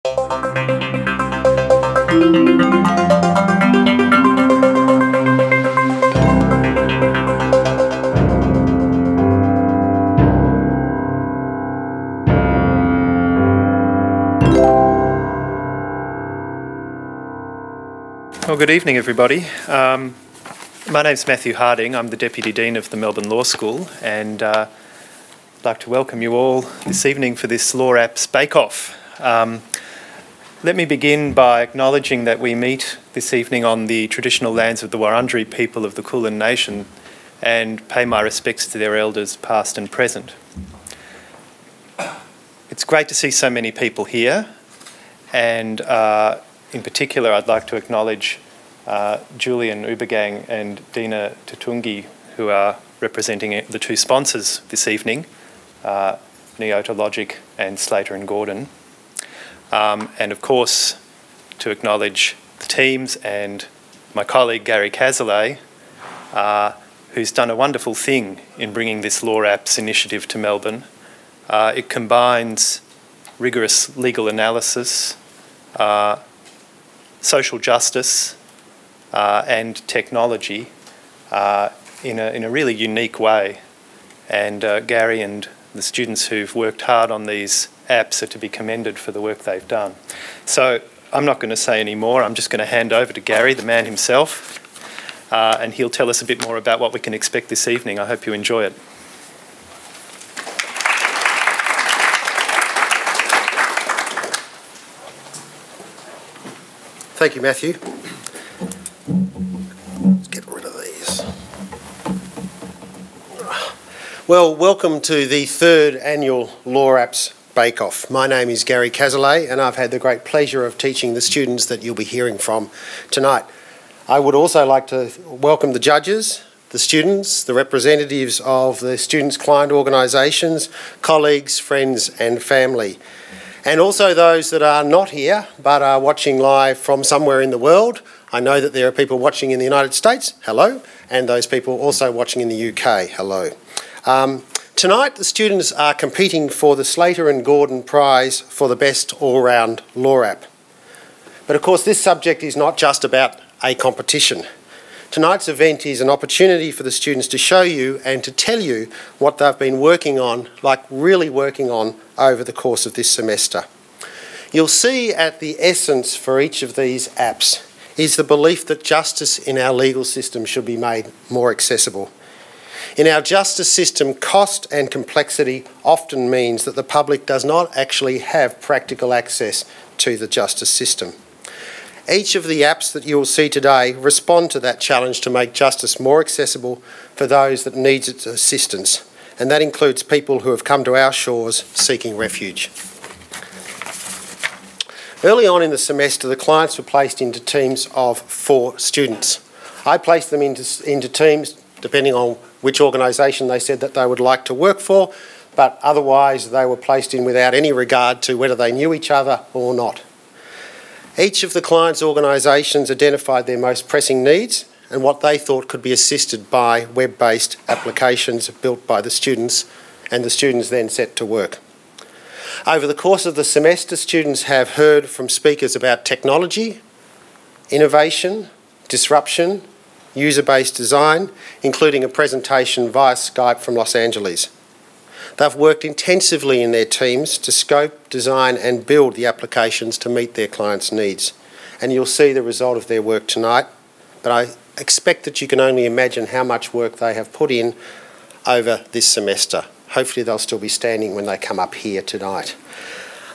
Well, good evening, everybody. My name's Matthew Harding. I'm the Deputy Dean of the Melbourne Law School, and I'd like to welcome you all this evening for this Law Apps Bake-Off. Let me begin by acknowledging that we meet this evening on the traditional lands of the Wurundjeri people of the Kulin Nation and pay my respects to their elders past and present. It's great to see so many people here, and in particular, I'd like to acknowledge Julian Ubergang and Dina Tutungi, who are representing the two sponsors this evening, Neota Logic and Slater Gordon. And of course, to acknowledge the teams and my colleague Gary Cazalet, who's done a wonderful thing in bringing this Law Apps initiative to Melbourne. It combines rigorous legal analysis, social justice and technology in a really unique way. And Gary and the students who've worked hard on these apps are to be commended for the work they've done. So I'm not going to say any more. I'm just going to hand over to Gary, the man himself, and he'll tell us a bit more about what we can expect this evening. I hope you enjoy it. Thank you, Matthew. Let's get rid of these. Well, welcome to the third annual Law Apps Bake-Off. My name is Gary Cazalet, and I've had the great pleasure of teaching the students that you'll be hearing from tonight. I would also like to welcome the judges, the students, the representatives of the students' client organisations, colleagues, friends and family. And also those that are not here but are watching live from somewhere in the world. I know that there are people watching in the United States, hello, and those people also watching in the UK, hello. Tonight the students are competing for the Slater Gordon Prize for the best all-round law app. But of course this subject is not just about a competition. Tonight's event is an opportunity for the students to show you and to tell you what they've been working on, like really working on, over the course of this semester. You'll see at the essence for each of these apps is the belief that justice in our legal system should be made more accessible. In our justice system, cost and complexity often means that the public does not actually have practical access to the justice system. Each of the apps that you will see today respond to that challenge to make justice more accessible for those that need its assistance, and that includes people who have come to our shores seeking refuge. Early on in the semester, the clients were placed into teams of 4 students. I placed them into teams depending on which organisation they said that they would like to work for, but otherwise they were placed in without any regard to whether they knew each other or not. Each of the clients' organisations identified their most pressing needs and what they thought could be assisted by web-based applications built by the students, and the students then set to work. Over the course of the semester, students have heard from speakers about technology, innovation, disruption, user-based design, including a presentation via Skype from Los Angeles. They've worked intensively in their teams to scope, design and build the applications to meet their clients' needs. And you'll see the result of their work tonight, but I expect that you can only imagine how much work they have put in over this semester. Hopefully they'll still be standing when they come up here tonight.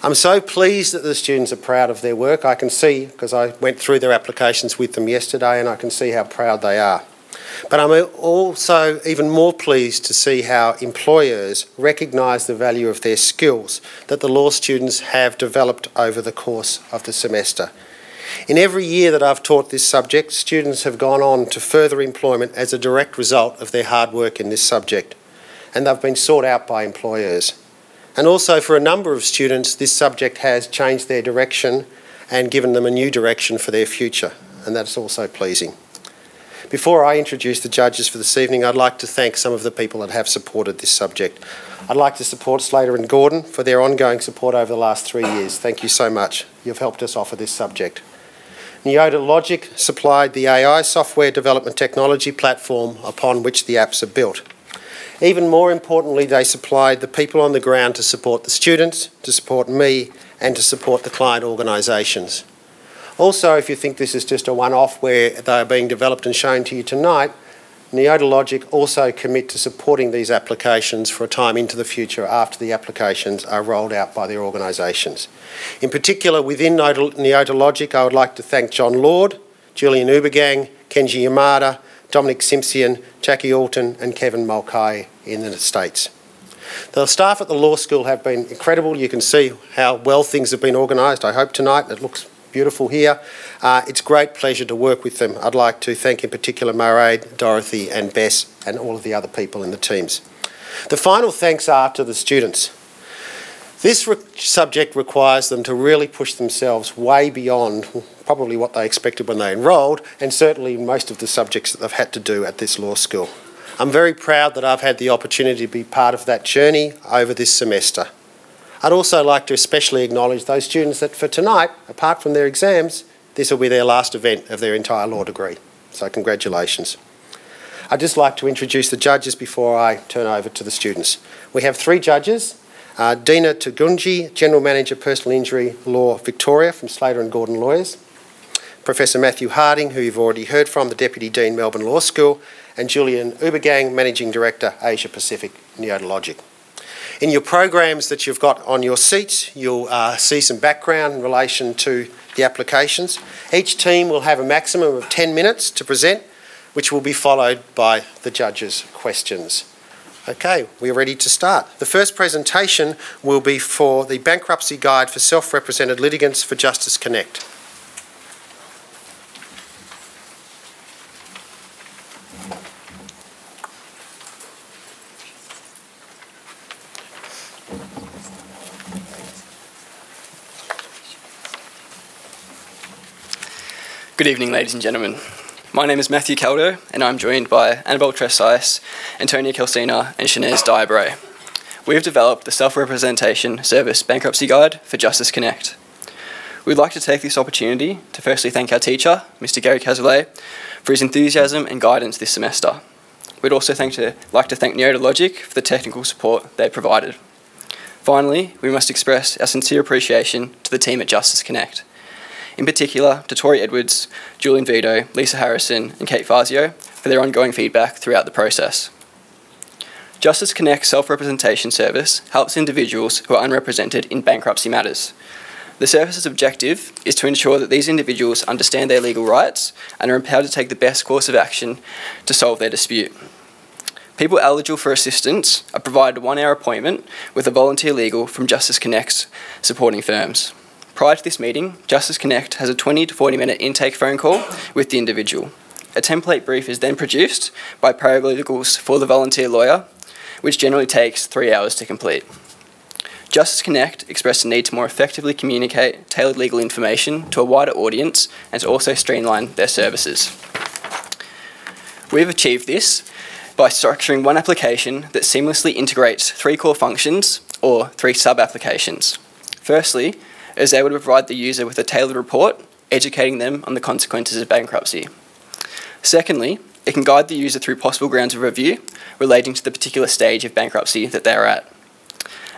I'm so pleased that the students are proud of their work. I can see, because I went through their applications with them yesterday, and I can see how proud they are. But I'm also even more pleased to see how employers recognise the value of their skills that the law students have developed over the course of the semester. In every year that I've taught this subject, students have gone on to further employment as a direct result of their hard work in this subject, and they've been sought out by employers. And also for a number of students, this subject has changed their direction and given them a new direction for their future, and that's also pleasing. Before I introduce the judges for this evening, I'd like to thank some of the people that have supported this subject. I'd like to support Slater and Gordon for their ongoing support over the last 3 years. Thank you so much. You've helped us offer this subject. Neota Logic supplied the AI software development technology platform upon which the apps are built. Even more importantly, they supplied the people on the ground to support the students, to support me, and to support the client organisations. Also, if you think this is just a one-off where they are being developed and shown to you tonight, Neota Logic also commit to supporting these applications for a time into the future after the applications are rolled out by their organisations. In particular, within Neota Logic, I would like to thank John Lord, Julian Ubergang, Kenji Yamada, Dominic Simpson, Jackie Alton and Kevin Mulcahy in the States. The staff at the law school have been incredible. You can see how well things have been organised, I hope tonight. It looks beautiful here. It's a great pleasure to work with them. I'd like to thank in particular Mairead, Dorothy and Bess and all of the other people in the teams. The final thanks are to the students. This subject requires them to really push themselves way beyond probably what they expected when they enrolled, and certainly most of the subjects that they've had to do at this law school. I'm very proud that I've had the opportunity to be part of that journey over this semester. I'd also like to especially acknowledge those students that for tonight, apart from their exams, this will be their last event of their entire law degree. So congratulations. I'd just like to introduce the judges before I turn over to the students. We have 3 judges. Dina Tugunji, General Manager, Personal Injury Law, Victoria, from Slater and Gordon Lawyers. Professor Matthew Harding, who you've already heard from, the Deputy Dean, Melbourne Law School. And Julian Ubergang, Managing Director, Asia Pacific, Neota Logic. In your programs that you've got on your seats, you'll see some background in relation to the applications. Each team will have a maximum of 10 minutes to present, which will be followed by the judges' questions. Okay, we're ready to start. The first presentation will be for the Bankruptcy Guide for Self-Represented Litigants for Justice Connect. Good evening, ladies and gentlemen. My name is Matthew Caldo, and I'm joined by Annabelle Tresice, Antonia Kelsina, and Shanez Diabray. We have developed the Self-Representation Service Bankruptcy Guide for Justice Connect. We'd like to take this opportunity to firstly thank our teacher, Mr. Gary Cazalet, for his enthusiasm and guidance this semester. We'd also like to thank Neota Logic for the technical support they provided. Finally, we must express our sincere appreciation to the team at Justice Connect. In particular, to Tori Edwards, Julian Vito, Lisa Harrison and Kate Fazio for their ongoing feedback throughout the process. Justice Connect's self-representation service helps individuals who are unrepresented in bankruptcy matters. The service's objective is to ensure that these individuals understand their legal rights and are empowered to take the best course of action to solve their dispute. People eligible for assistance are provided a 1-hour appointment with a volunteer legal from Justice Connect's supporting firms. Prior to this meeting, Justice Connect has a 20 to 40-minute intake phone call with the individual. A template brief is then produced by paralegals for the volunteer lawyer, which generally takes 3 hours to complete. Justice Connect expressed a need to more effectively communicate tailored legal information to a wider audience and to also streamline their services. We've achieved this by structuring one application that seamlessly integrates 3 core functions or 3 sub-applications. Firstly, it is able to provide the user with a tailored report, educating them on the consequences of bankruptcy. Secondly, it can guide the user through possible grounds of review relating to the particular stage of bankruptcy that they are at.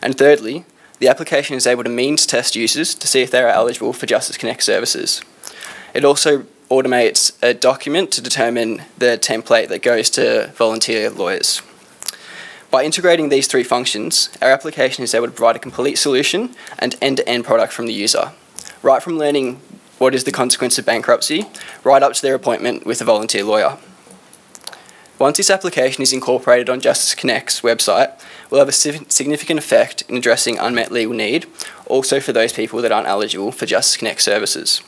And thirdly, the application is able to means test users to see if they are eligible for Justice Connect services. It also automates a document to determine the template that goes to volunteer lawyers. By integrating these 3 functions, our application is able to provide a complete solution and end-to-end product from the user, right from learning what is the consequence of bankruptcy, right up to their appointment with a volunteer lawyer. Once this application is incorporated on Justice Connect's website, it will have a significant effect in addressing unmet legal need, also for those people that aren't eligible for Justice Connect services.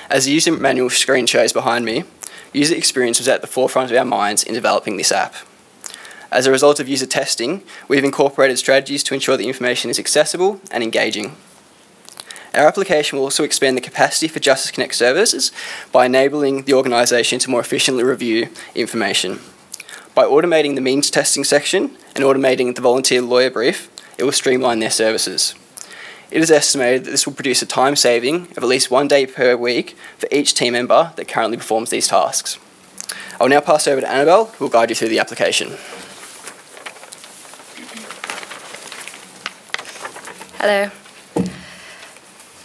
As the user manual screen shows behind me, user experience was at the forefront of our minds in developing this app. As a result of user testing, we've incorporated strategies to ensure the information is accessible and engaging. Our application will also expand the capacity for Justice Connect services by enabling the organisation to more efficiently review information. By automating the means testing section and automating the volunteer lawyer brief, it will streamline their services. It is estimated that this will produce a time saving of at least 1 day per week for each team member that currently performs these tasks. I will now pass over to Annabelle, who will guide you through the application. Hello.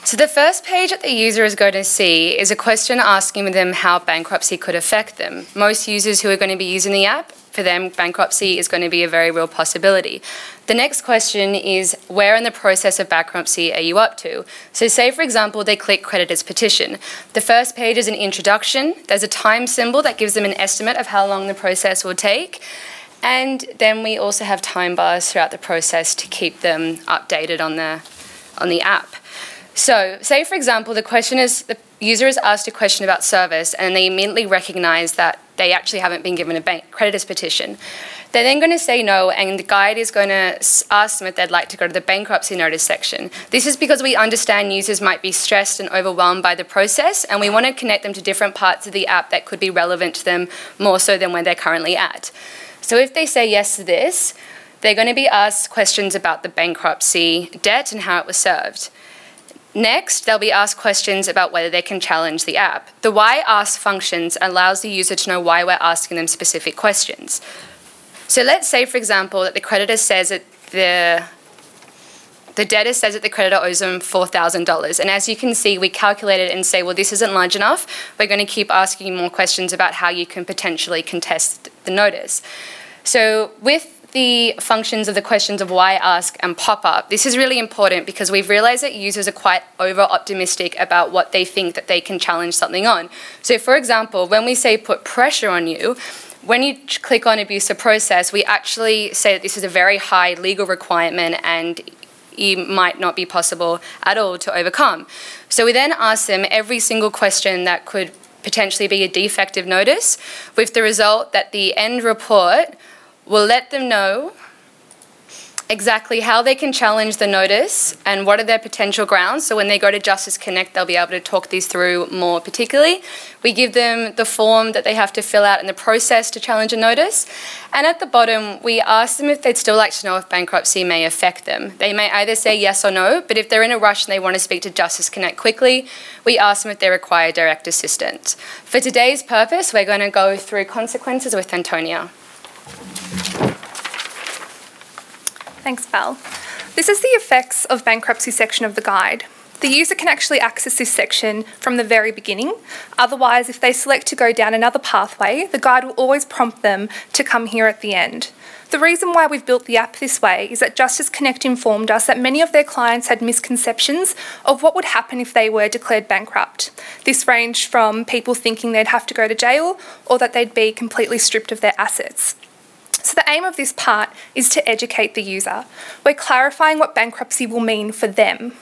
So the first page that the user is going to see is a question asking them how bankruptcy could affect them. Most users who are going to be using the app, for them, bankruptcy is going to be a very real possibility. The next question is, where in the process of bankruptcy are you up to? So say, for example, they click creditor's petition. The first page is an introduction. There's a time symbol that gives them an estimate of how long the process will take. And then we also have time bars throughout the process to keep them updated on the app. So say, for example, the user is asked a question about service and they immediately recognise that they actually haven't been given a creditor's petition. They're then going to say no, and the guide is going to ask them if they'd like to go to the bankruptcy notice section. This is because we understand users might be stressed and overwhelmed by the process, and we want to connect them to different parts of the app that could be relevant to them more so than where they're currently at. So if they say yes to this, they're going to be asked questions about the bankruptcy debt and how it was served. Next, they'll be asked questions about whether they can challenge the app. The why ask functions allows the user to know why we're asking them specific questions. So let's say, for example, that the creditor says that the debtor says that the creditor owes them $4,000. And as you can see, we calculate it and say, well, this isn't large enough. We're going to keep asking you more questions about how you can potentially contest the notice. So with the functions of the questions of why, ask, and pop-up, this is really important because we've realised that users are quite over-optimistic about what they think that they can challenge something on. So for example, when we say put pressure on you, when you click on abuse of process, we actually say that this is a very high legal requirement and it might not be possible at all to overcome. So we then ask them every single question that could potentially be a defective notice, with the result that the end report will let them know exactly how they can challenge the notice and what are their potential grounds. So when they go to Justice Connect, they'll be able to talk these through more particularly. We give them the form that they have to fill out in the process to challenge a notice. And at the bottom, we ask them if they'd still like to know if bankruptcy may affect them. They may either say yes or no, but if they're in a rush and they want to speak to Justice Connect quickly, we ask them if they require direct assistance. For today's purpose, we're going to go through consequences with Antonia. Thanks, Val. This is the effects of bankruptcy section of the guide. The user can actually access this section from the very beginning. Otherwise, if they select to go down another pathway, the guide will always prompt them to come here at the end. The reason why we've built the app this way is that Justice Connect informed us that many of their clients had misconceptions of what would happen if they were declared bankrupt. This ranged from people thinking they'd have to go to jail or that they'd be completely stripped of their assets. So the aim of this part is to educate the user. We're clarifying what bankruptcy will mean for them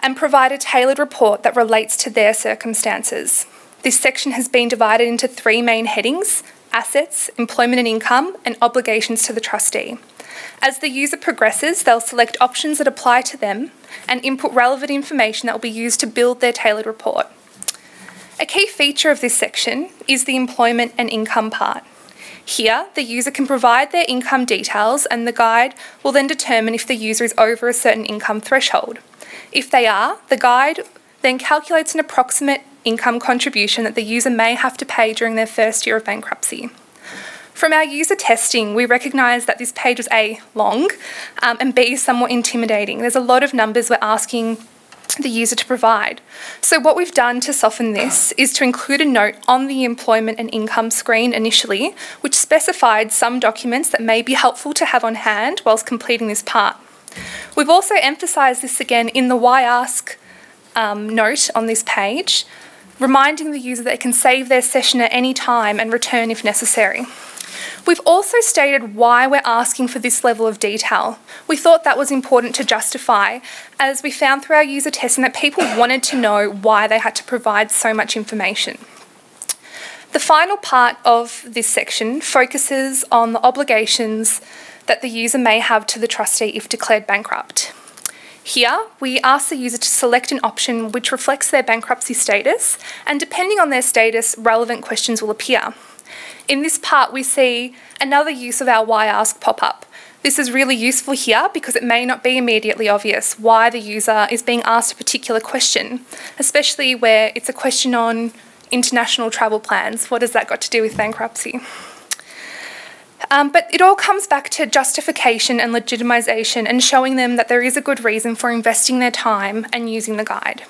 and provide a tailored report that relates to their circumstances. This section has been divided into 3 main headings: assets, employment and income, and obligations to the trustee. As the user progresses, they'll select options that apply to them and input relevant information that will be used to build their tailored report. A key feature of this section is the employment and income part. Here, the user can provide their income details and the guide will then determine if the user is over a certain income threshold. If they are, the guide then calculates an approximate income contribution that the user may have to pay during their first year of bankruptcy. From our user testing, we recognise that this page was A, long, and B, somewhat intimidating. There's a lot of numbers we're asking the user to provide. So what we've done to soften this is to include a note on the employment and income screen initially, which specified some documents that may be helpful to have on hand whilst completing this part. We've also emphasised this again in the why ask note on this page, reminding the user that they can save their session at any time and return if necessary. We've also stated why we're asking for this level of detail. We thought that was important to justify, as we found through our user testing that people wanted to know why they had to provide so much information. The final part of this section focuses on the obligations that the user may have to the trustee if declared bankrupt. Here, we ask the user to select an option which reflects their bankruptcy status, and depending on their status, relevant questions will appear. In this part, we see another use of our Why Ask pop-up. This is really useful here because it may not be immediately obvious why the user is being asked a particular question, especially where it's a question on international travel plans. What has that got to do with bankruptcy? But it all comes back to justification and legitimisation and showing them that there is a good reason for investing their time and using the guide.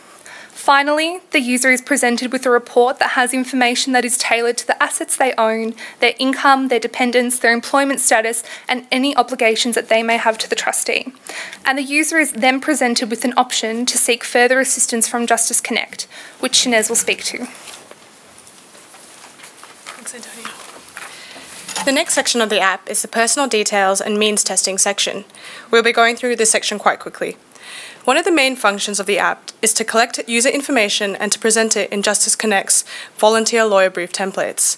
Finally, the user is presented with a report that has information that is tailored to the assets they own, their income, their dependents, their employment status, and any obligations that they may have to the trustee. And the user is then presented with an option to seek further assistance from Justice Connect, which Shanez will speak to. Thanks, Antonio. The next section of the app is the personal details and means testing section. We'll be going through this section quite quickly. One of the main functions of the app is to collect user information and to present it in Justice Connect's volunteer lawyer brief templates.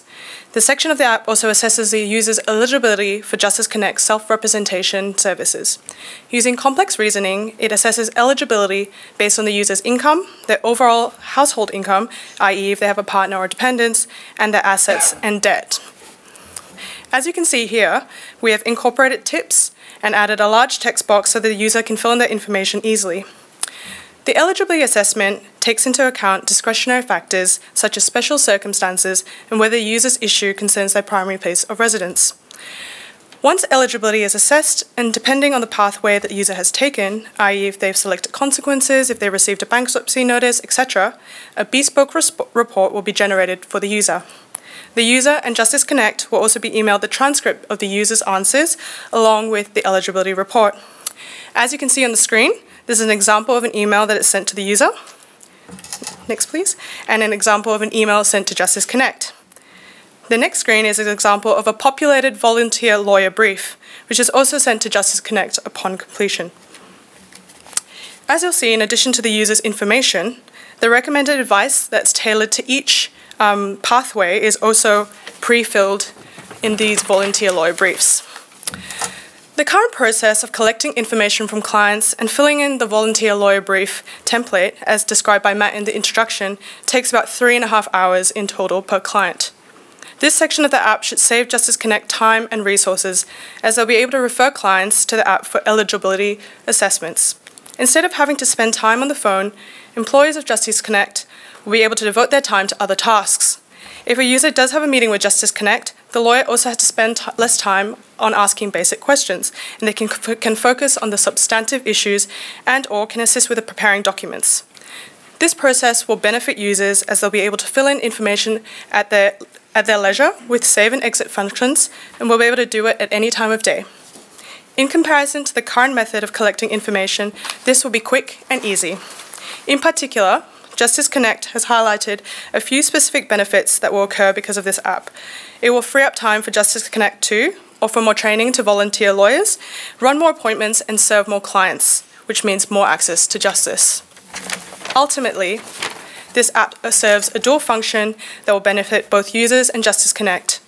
The section of the app also assesses the user's eligibility for Justice Connect's self-representation services. Using complex reasoning, it assesses eligibility based on the user's income, their overall household income, i.e. if they have a partner or dependents, and their assets and debt. As you can see here, we have incorporated tips and added a large text box so the user can fill in their information easily. The eligibility assessment takes into account discretionary factors such as special circumstances and whether the user's issue concerns their primary place of residence. Once eligibility is assessed, and depending on the pathway that the user has taken, i.e. if they've selected consequences, if they received a bankruptcy notice, etc., a bespoke report will be generated for the user. The user and Justice Connect will also be emailed the transcript of the user's answers along with the eligibility report. As you can see on the screen, this is an example of an email that is sent to the user. Next, please. And an example of an email sent to Justice Connect. The next screen is an example of a populated volunteer lawyer brief, which is also sent to Justice Connect upon completion. As you'll see, in addition to the user's information, the recommended advice that's tailored to each pathway is also pre-filled in these volunteer lawyer briefs. The current process of collecting information from clients and filling in the volunteer lawyer brief template, as described by Matt in the introduction, takes about 3.5 hours in total per client. This section of the app should save Justice Connect time and resources, as they'll be able to refer clients to the app for eligibility assessments. Instead of having to spend time on the phone, employees of Justice Connect will be able to devote their time to other tasks. If a user does have a meeting with Justice Connect, the lawyer also has to spend less time on asking basic questions, and they can focus on the substantive issues and/or can assist with preparing documents. This process will benefit users as they'll be able to fill in information at their leisure with save and exit functions, and will be able to do it at any time of day. In comparison to the current method of collecting information, this will be quick and easy. In particular, Justice Connect has highlighted a few specific benefits that will occur because of this app. It will free up time for Justice Connect to offer more training to volunteer lawyers, run more appointments, and serve more clients, which means more access to justice. Ultimately, this app serves a dual function that will benefit both users and Justice Connect.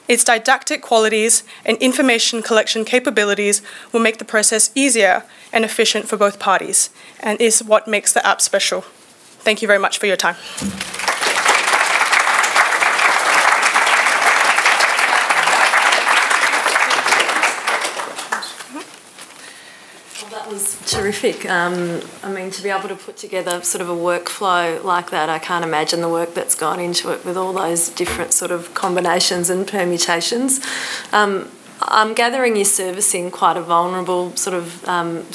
Its didactic qualities and information collection capabilities will make the process easier and efficient for both parties, and is what makes the app special. Thank you very much for your time. Well, that was terrific. I mean, to be able to put together sort of a workflow like that, I can't imagine the work that's gone into it with all those different sort of combinations and permutations. I'm gathering you're servicing quite a vulnerable sort of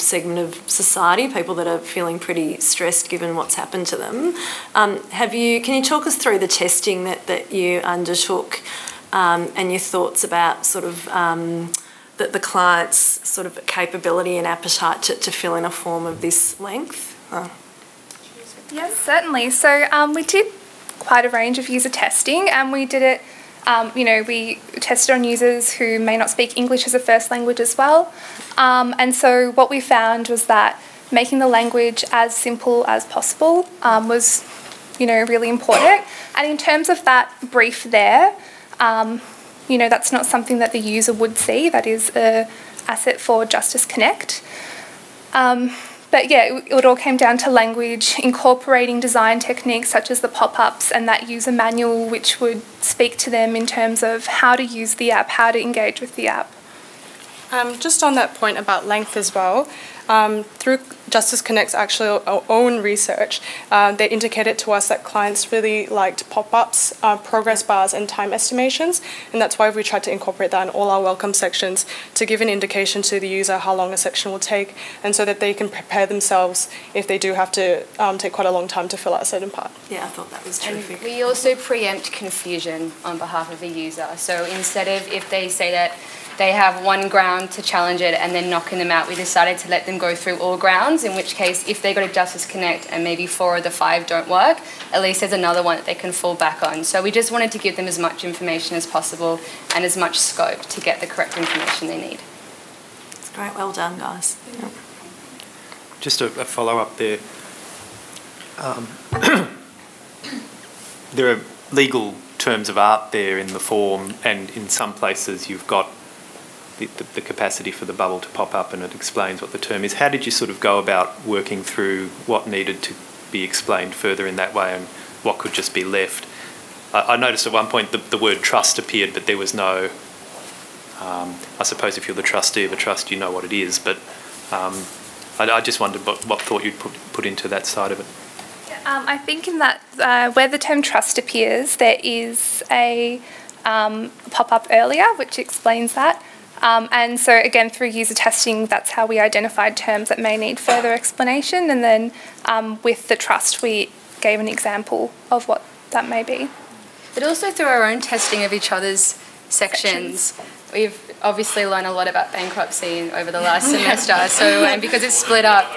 segment of society, people that are feeling pretty stressed given what's happened to them. Can you talk us through the testing that you undertook and your thoughts about sort of the client's sort of capability and appetite to fill in a form of this length? Yes, certainly. So we did quite a range of user testing, and we did it we tested on users who may not speak English as a first language as well. And so what we found was that making the language as simple as possible was, really important. And in terms of that brief there, that's not something that the user would see. That is an asset for Justice Connect. But yeah, it all came down to language, incorporating design techniques such as the pop-ups and that user manual which would speak to them in terms of how to use the app, how to engage with the app. Just on that point about length as well, through Justice Connect's actual own research, they indicated to us that clients really liked pop-ups, progress bars and time estimations, and that's why we tried to incorporate that in all our welcome sections to give an indication to the user how long a section will take, and so that they can prepare themselves if they do have to take quite a long time to fill out a certain part. Yeah, I thought that was terrific. And we also preempt confusion on behalf of the user. So instead of if they say that they have one ground to challenge it and then knocking them out, we decided to let them go through all grounds, in which case if they go to Justice Connect and maybe 4 of the 5 don't work, at least there's another one that they can fall back on. So we just wanted to give them as much information as possible and as much scope to get the correct information they need. It's great, well done guys. Yeah. Just a follow-up there. There are legal terms of art there in the form, and in some places you've got the capacity for the bubble to pop up and it explains what the term is. How did you sort of go about working through what needed to be explained further in that way and what could just be left? I noticed at one point the word trust appeared, but there was no, I suppose if you're the trustee of a trust you know what it is, but I just wondered what thought you'd put into that side of it. I think in that where the term trust appears, there is a pop-up earlier which explains that. And so again, through user testing, that's how we identified terms that may need further explanation. And then with the trust, we gave an example of what that may be. But also through our own testing of each other's sections. We've obviously learned a lot about bankruptcy over the last semester. So, and because it's split up,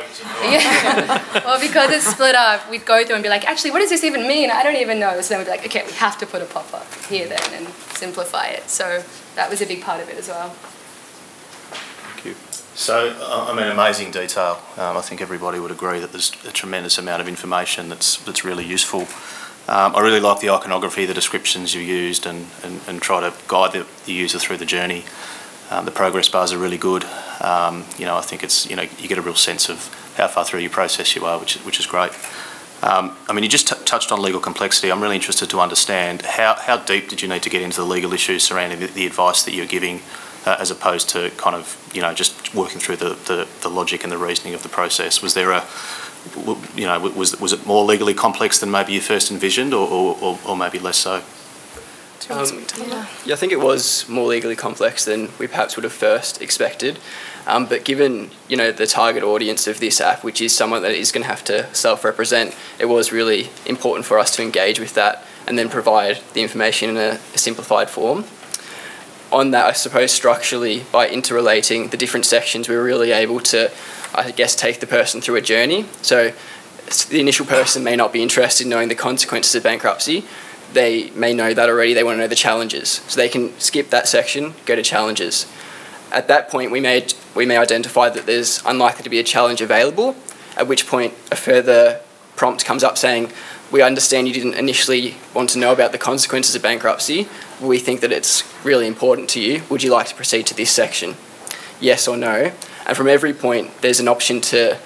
we'd go through and be like, actually, what does this even mean? I don't even know. So then we'd be like, okay, we have to put a pop-up here then and simplify it. So that was a big part of it as well. Thank you. So, I mean, amazing detail. I think everybody would agree that there's a tremendous amount of information that's really useful. I really like the iconography, the descriptions you used, and try to guide the user through the journey. The progress bars are really good. You know, I think it's, you know, you get a real sense of how far through your process you are, which is great. I mean, you just touched on legal complexity. I'm really interested to understand how deep did you need to get into the legal issues surrounding the advice that you're giving, as opposed to kind of, you know, just working through the logic and the reasoning of the process. Was there you know, was it more legally complex than maybe you first envisioned, or maybe less so? Yeah, I think it was more legally complex than we perhaps would have first expected. But given, you know, the target audience of this app, which is someone that is going to have to self-represent, it was really important for us to engage with that and then provide the information in a simplified form. On that, I suppose structurally, by interrelating the different sections, we were really able to, I guess, take the person through a journey. So the initial person may not be interested in knowing the consequences of bankruptcy. They may know that already. They want to know the challenges. So they can skip that section, go to challenges. At that point, we may identify that there's unlikely to be a challenge available, at which point a further prompt comes up saying, we understand you didn't initially want to know about the consequences of bankruptcy. We think that it's really important to you. Would you like to proceed to this section? Yes or no. And from every point, there's an option to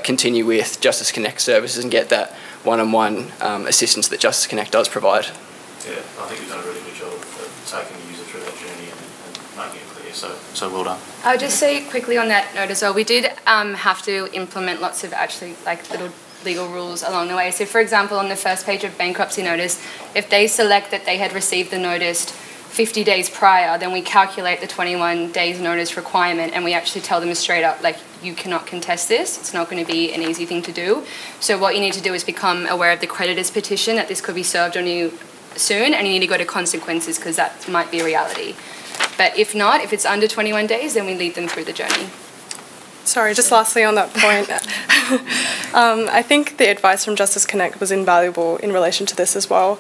continue with Justice Connect services and get that one-on-one assistance that Justice Connect does provide. Yeah, I think you've done a really good job of taking the user through that journey and making it clear. So well done. I'll just say quickly on that note as well, we did have to implement lots of actually like little legal rules along the way. So for example, on the first page of bankruptcy notice, if they select that they had received the notice 50 days prior, then we calculate the 21 days notice requirement and we actually tell them straight up, like, you cannot contest this. It's not going to be an easy thing to do. So what you need to do is become aware of the creditor's petition, that this could be served on you soon, and you need to go to consequences because that might be a reality. But if not, if it's under 21 days, then we lead them through the journey. Sorry, just lastly on that point, I think the advice from Justice Connect was invaluable in relation to this as well.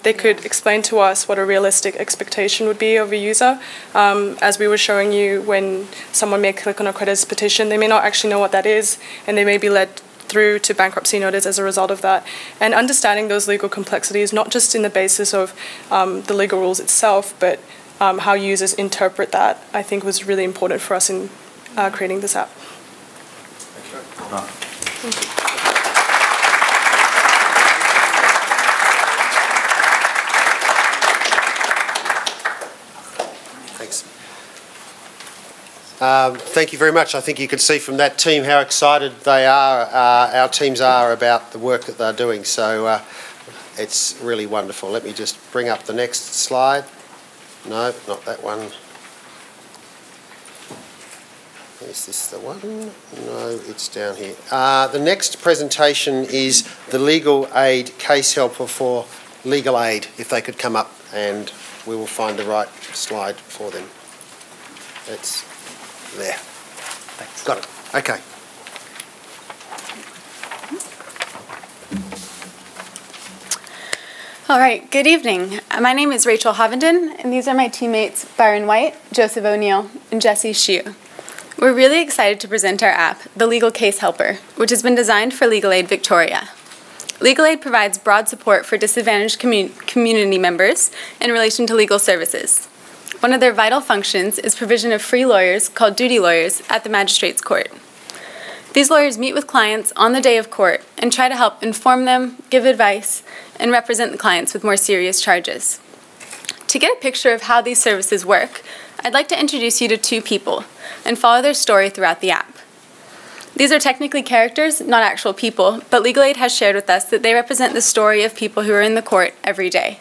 They could explain to us what a realistic expectation would be of a user. As we were showing you, when someone may click on a creditor's petition, they may not actually know what that is, and they may be led through to bankruptcy notice as a result of that. And understanding those legal complexities, not just in the basis of the legal rules itself, but how users interpret that, I think was really important for us in creating this app. Thank you. Well done. Thank you. Thanks. Thank you very much. I think you can see from that team how excited they are, our teams are about the work that they're doing. So it's really wonderful. Let me just bring up the next slide. No, not that one. Is this the one? No, it's down here. The next presentation is the legal aid case helper for legal aid. If they could come up and we will find the right slide for them. It's there. Thanks. Got it. Okay. All right, good evening. My name is Rachel Hovenden, and these are my teammates Byron White, Joseph O'Neill, and Jesse Shue. We're really excited to present our app, the Legal Case Helper, which has been designed for Legal Aid Victoria. Legal Aid provides broad support for disadvantaged community members in relation to legal services. One of their vital functions is provision of free lawyers, called duty lawyers, at the magistrate's court. These lawyers meet with clients on the day of court and try to help inform them, give advice, and represent the clients with more serious charges. To get a picture of how these services work, I'd like to introduce you to two people and follow their story throughout the app. These are technically characters, not actual people, but Legal Aid has shared with us that they represent the story of people who are in the court every day.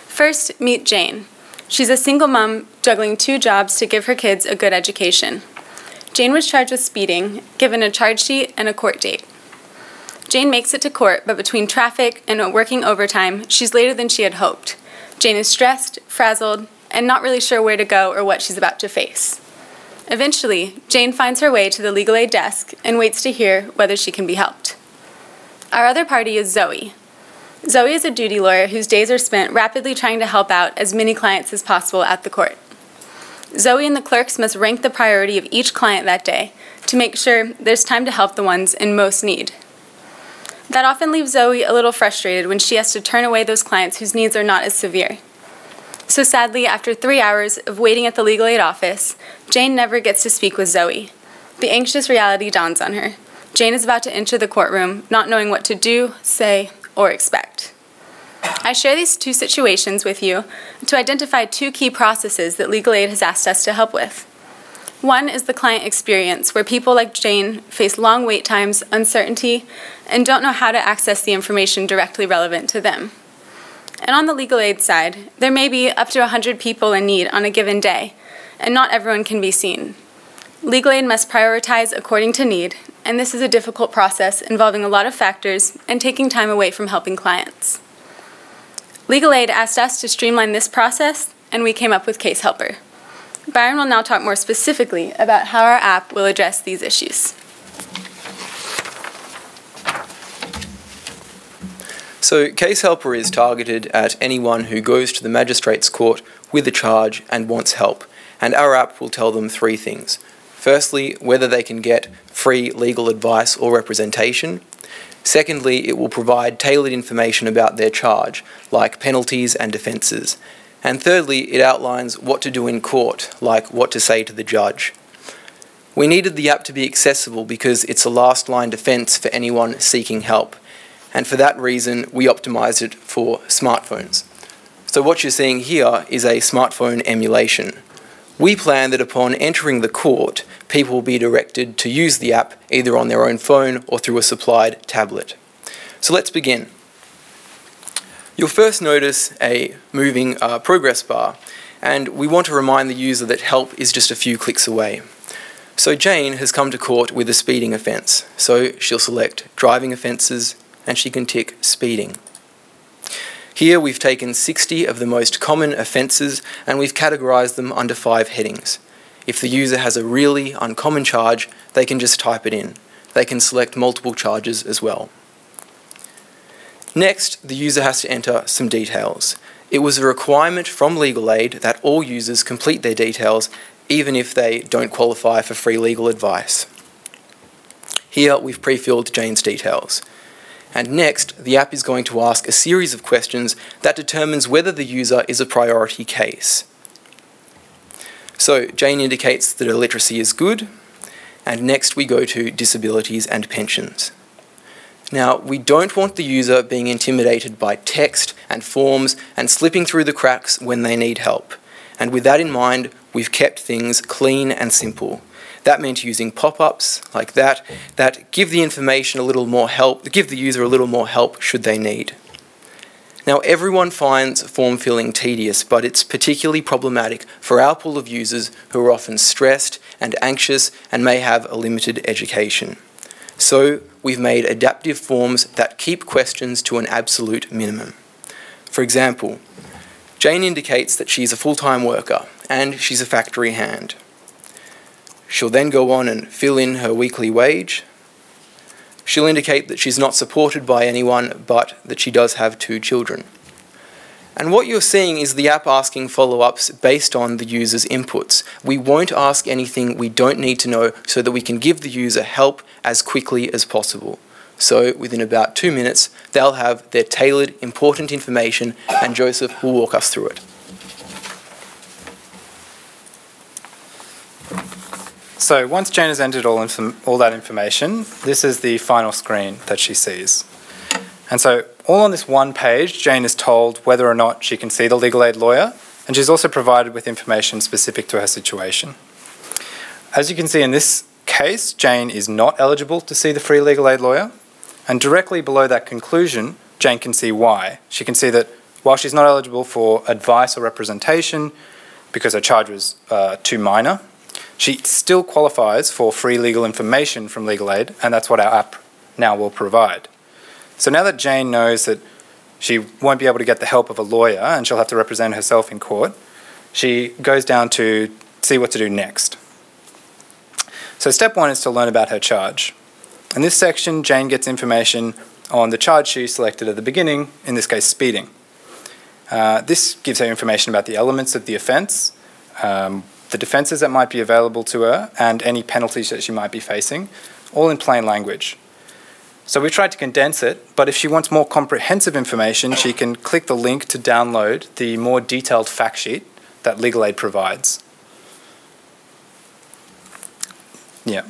First, meet Jane. She's a single mom juggling 2 jobs to give her kids a good education. Jane was charged with speeding, given a charge sheet and a court date. Jane makes it to court, but between traffic and working overtime, she's later than she had hoped. Jane is stressed, frazzled, and not really sure where to go or what she's about to face. Eventually, Jane finds her way to the Legal Aid desk and waits to hear whether she can be helped. Our other party is Zoe. Zoe is a duty lawyer whose days are spent rapidly trying to help out as many clients as possible at the court. Zoe and the clerks must rank the priority of each client that day to make sure there's time to help the ones in most need. That often leaves Zoe a little frustrated when she has to turn away those clients whose needs are not as severe. So sadly, after 3 hours of waiting at the Legal Aid office, Jane never gets to speak with Zoe. The anxious reality dawns on her. Jane is about to enter the courtroom, not knowing what to do, say, or expect. I share these 2 situations with you to identify 2 key processes that Legal Aid has asked us to help with. One is the client experience, where people like Jane face long wait times, uncertainty, and don't know how to access the information directly relevant to them. And on the Legal Aid side, there may be up to 100 people in need on a given day, and not everyone can be seen. Legal Aid must prioritize according to need, and this is a difficult process involving a lot of factors and taking time away from helping clients. Legal Aid asked us to streamline this process, and we came up with Case Helper. Byron will now talk more specifically about how our app will address these issues. So Case Helper is targeted at anyone who goes to the magistrate's court with a charge and wants help, and our app will tell them 3 things. Firstly, whether they can get free legal advice or representation. Secondly, it will provide tailored information about their charge, like penalties and defences. And thirdly, it outlines what to do in court, like what to say to the judge. We needed the app to be accessible because it's a last-line defence for anyone seeking help. And for that reason, we optimised it for smartphones. So what you're seeing here is a smartphone emulation. We plan that upon entering the court, people will be directed to use the app either on their own phone or through a supplied tablet. So let's begin. You'll first notice a moving progress bar, and we want to remind the user that help is just a few clicks away. So Jane has come to court with a speeding offence, so she'll select driving offences and she can tick speeding. Here we've taken 60 of the most common offences and we've categorised them under 5 headings. If the user has a really uncommon charge, they can just type it in. They can select multiple charges as well. Next, the user has to enter some details. It was a requirement from Legal Aid that all users complete their details even if they don't qualify for free legal advice. Here we've pre-filled Jane's details. And next, the app is going to ask a series of questions that determines whether the user is a priority case. So Jane indicates that her literacy is good, and next we go to disabilities and pensions. Now, we don't want the user being intimidated by text and forms and slipping through the cracks when they need help. And with that in mind, we've kept things clean and simple. That meant using pop-ups like that give the information a little more help, give the user a little more help should they need. Now, everyone finds form filling tedious, but it's particularly problematic for our pool of users who are often stressed and anxious and may have a limited education. So, we've made adaptive forms that keep questions to an absolute minimum. For example, Jane indicates that she's a full-time worker and she's a factory hand. She'll then go on and fill in her weekly wage. She'll indicate that she's not supported by anyone, but that she does have 2 children. And what you're seeing is the app asking follow-ups based on the user's inputs. We won't ask anything we don't need to know so that we can give the user help as quickly as possible. So within about 2 minutes, they'll have their tailored, important information, and Joseph will walk us through it. So once Jane has entered all that information, this is the final screen that she sees. And so all on this one page, Jane is told whether or not she can see the legal aid lawyer, and she's also provided with information specific to her situation. As you can see in this case, Jane is not eligible to see the free legal aid lawyer, and directly below that conclusion, Jane can see why. She can see that while she's not eligible for advice or representation because her charge was too minor, she still qualifies for free legal information from legal aid, and that's what our app now will provide. So now that Jane knows that she won't be able to get the help of a lawyer and she'll have to represent herself in court, she goes down to see what to do next. So step 1 is to learn about her charge. In this section, Jane gets information on the charge she selected at the beginning, in this case speeding. This gives her information about the elements of the offence, the defences that might be available to her, and any penalties that she might be facing, all in plain language. So we tried to condense it, but if she wants more comprehensive information, she can click the link to download the more detailed fact sheet that legal aid provides. Yeah.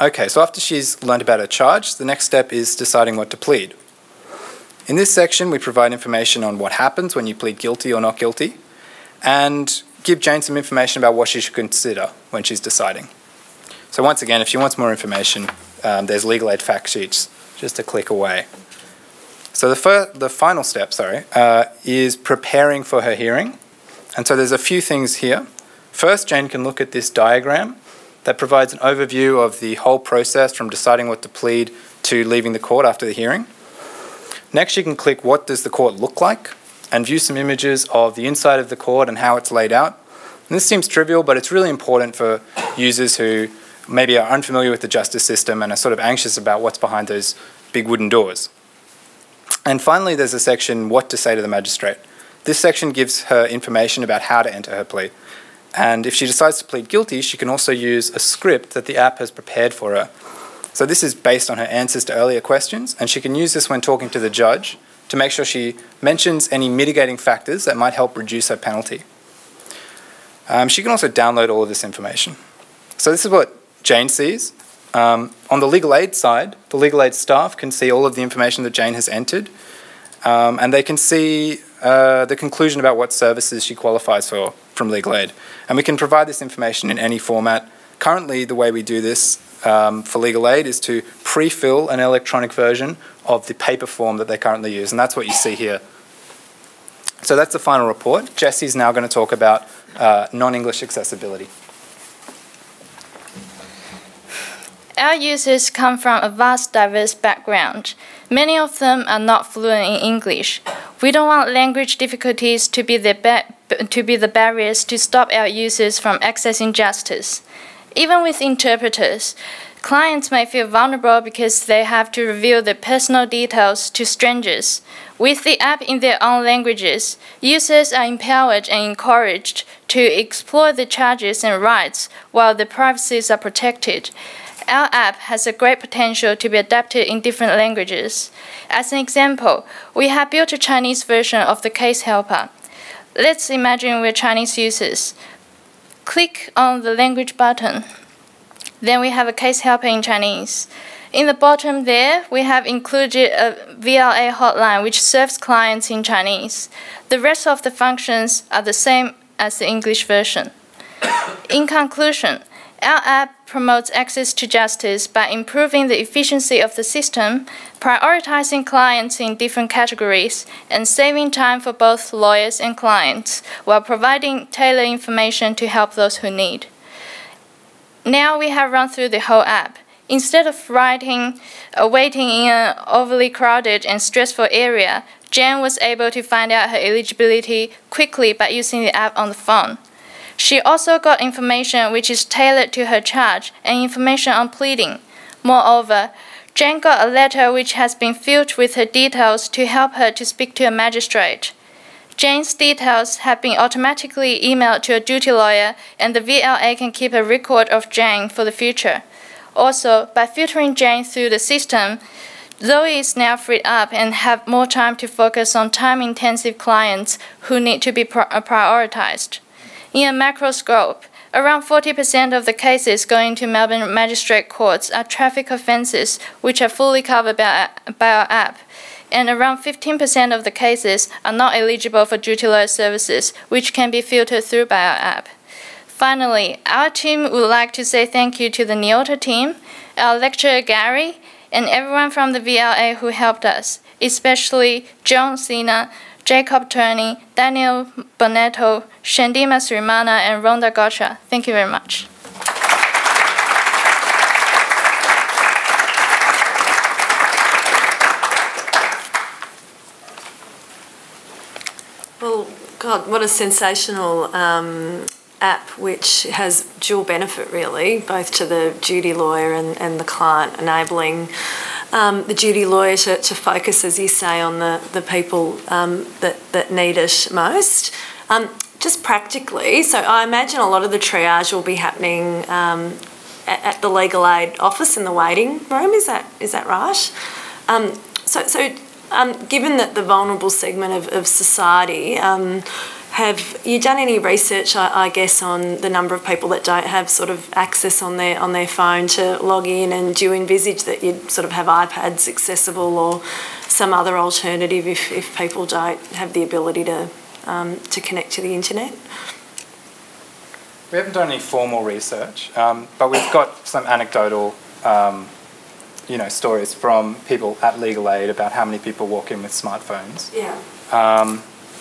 Okay, so after she's learned about her charge, the next step is deciding what to plead. In this section, we provide information on what happens when you plead guilty or not guilty, and give Jane some information about what she should consider when she's deciding. So once again, if she wants more information, there's legal aid fact sheets just a click away. So the final step, is preparing for her hearing. And so there's a few things here. First, Jane can look at this diagram that provides an overview of the whole process from deciding what to plead to leaving the court after the hearing. Next, she can click what does the court look like and view some images of the inside of the court and how it's laid out. And this seems trivial, but it's really important for users who maybe are unfamiliar with the justice system and are sort of anxious about what's behind those big wooden doors. And finally, there's a section, what to say to the magistrate. This section gives her information about how to enter her plea. And if she decides to plead guilty, she can also use a script that the app has prepared for her. So this is based on her answers to earlier questions, and she can use this when talking to the judge to make sure she mentions any mitigating factors that might help reduce her penalty. She can also download all of this information. So this is what Jane sees. On the legal aid side, the legal aid staff can see all of the information that Jane has entered, and they can see the conclusion about what services she qualifies for from legal aid. And we can provide this information in any format. Currently, the way we do this for legal aid is to pre-fill an electronic version of the paper form that they currently use, and that's what you see here. So that's the final report. Jesse's now going to talk about non-English accessibility. Our users come from a vast, diverse background. Many of them are not fluent in English. We don't want language difficulties to be the barriers to stop our users from accessing justice. Even with interpreters, clients may feel vulnerable because they have to reveal their personal details to strangers. With the app in their own languages, users are empowered and encouraged to explore the charges and rights while their privacies are protected. Our app has a great potential to be adapted in different languages. As an example, we have built a Chinese version of the case helper. Let's imagine we're Chinese users. Click on the language button. Then we have a case helper in Chinese. In the bottom there, we have included a VLA hotline which serves clients in Chinese. The rest of the functions are the same as the English version. In conclusion, our app promotes access to justice by improving the efficiency of the system, prioritizing clients in different categories, and saving time for both lawyers and clients, while providing tailored information to help those who need. Now we have run through the whole app. Instead of waiting in an overly crowded and stressful area, Jen was able to find out her eligibility quickly by using the app on the phone. She also got information which is tailored to her charge and information on pleading. Moreover, Jen got a letter which has been filled with her details to help her to speak to a magistrate. Jane's details have been automatically emailed to a duty lawyer, and the VLA can keep a record of Jane for the future. Also, by filtering Jane through the system, Zoe is now freed up and have more time to focus on time-intensive clients who need to be prioritized. In a macro scope, around 40% of the cases going to Melbourne magistrate courts are traffic offences which are fully covered by our app, and around 15% of the cases are not eligible for duty lawyer services, which can be filtered through by our app. Finally, our team would like to say thank you to the Neota team, our lecturer Gary, and everyone from the VLA who helped us, especially John Sina, Jacob Turney, Daniel Bonetto, Shandima Srimana, and Rhonda Gotcha. Thank you very much. Well, God, what a sensational app which has dual benefit really, both to the duty lawyer and the client, enabling the duty lawyer to focus, as you say, on the people that need it most. Just practically, so I imagine a lot of the triage will be happening at the legal aid office in the waiting room, is that right? Given that the vulnerable segment of society, have you done any research, I guess, on the number of people that don't have sort of access on their phone to log in, and do you envisage that you'd sort of have iPads accessible or some other alternative if people don't have the ability to connect to the internet? We haven't done any formal research, but we've got some anecdotal stories from people at legal aid about how many people walk in with smartphones. Yeah.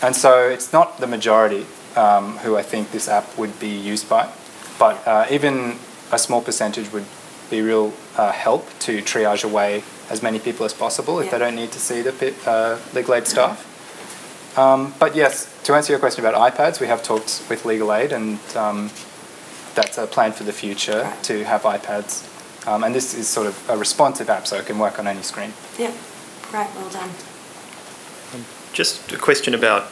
And so it's not the majority who I think this app would be used by, but even a small percentage would be real help to triage away as many people as possible if they don't need to see the legal aid staff. But yes, to answer your question about iPads, we have talked with legal aid, and that's a plan for the future to have iPads. And this is sort of a responsive app, so it can work on any screen. Yeah, great, well done. Just a question about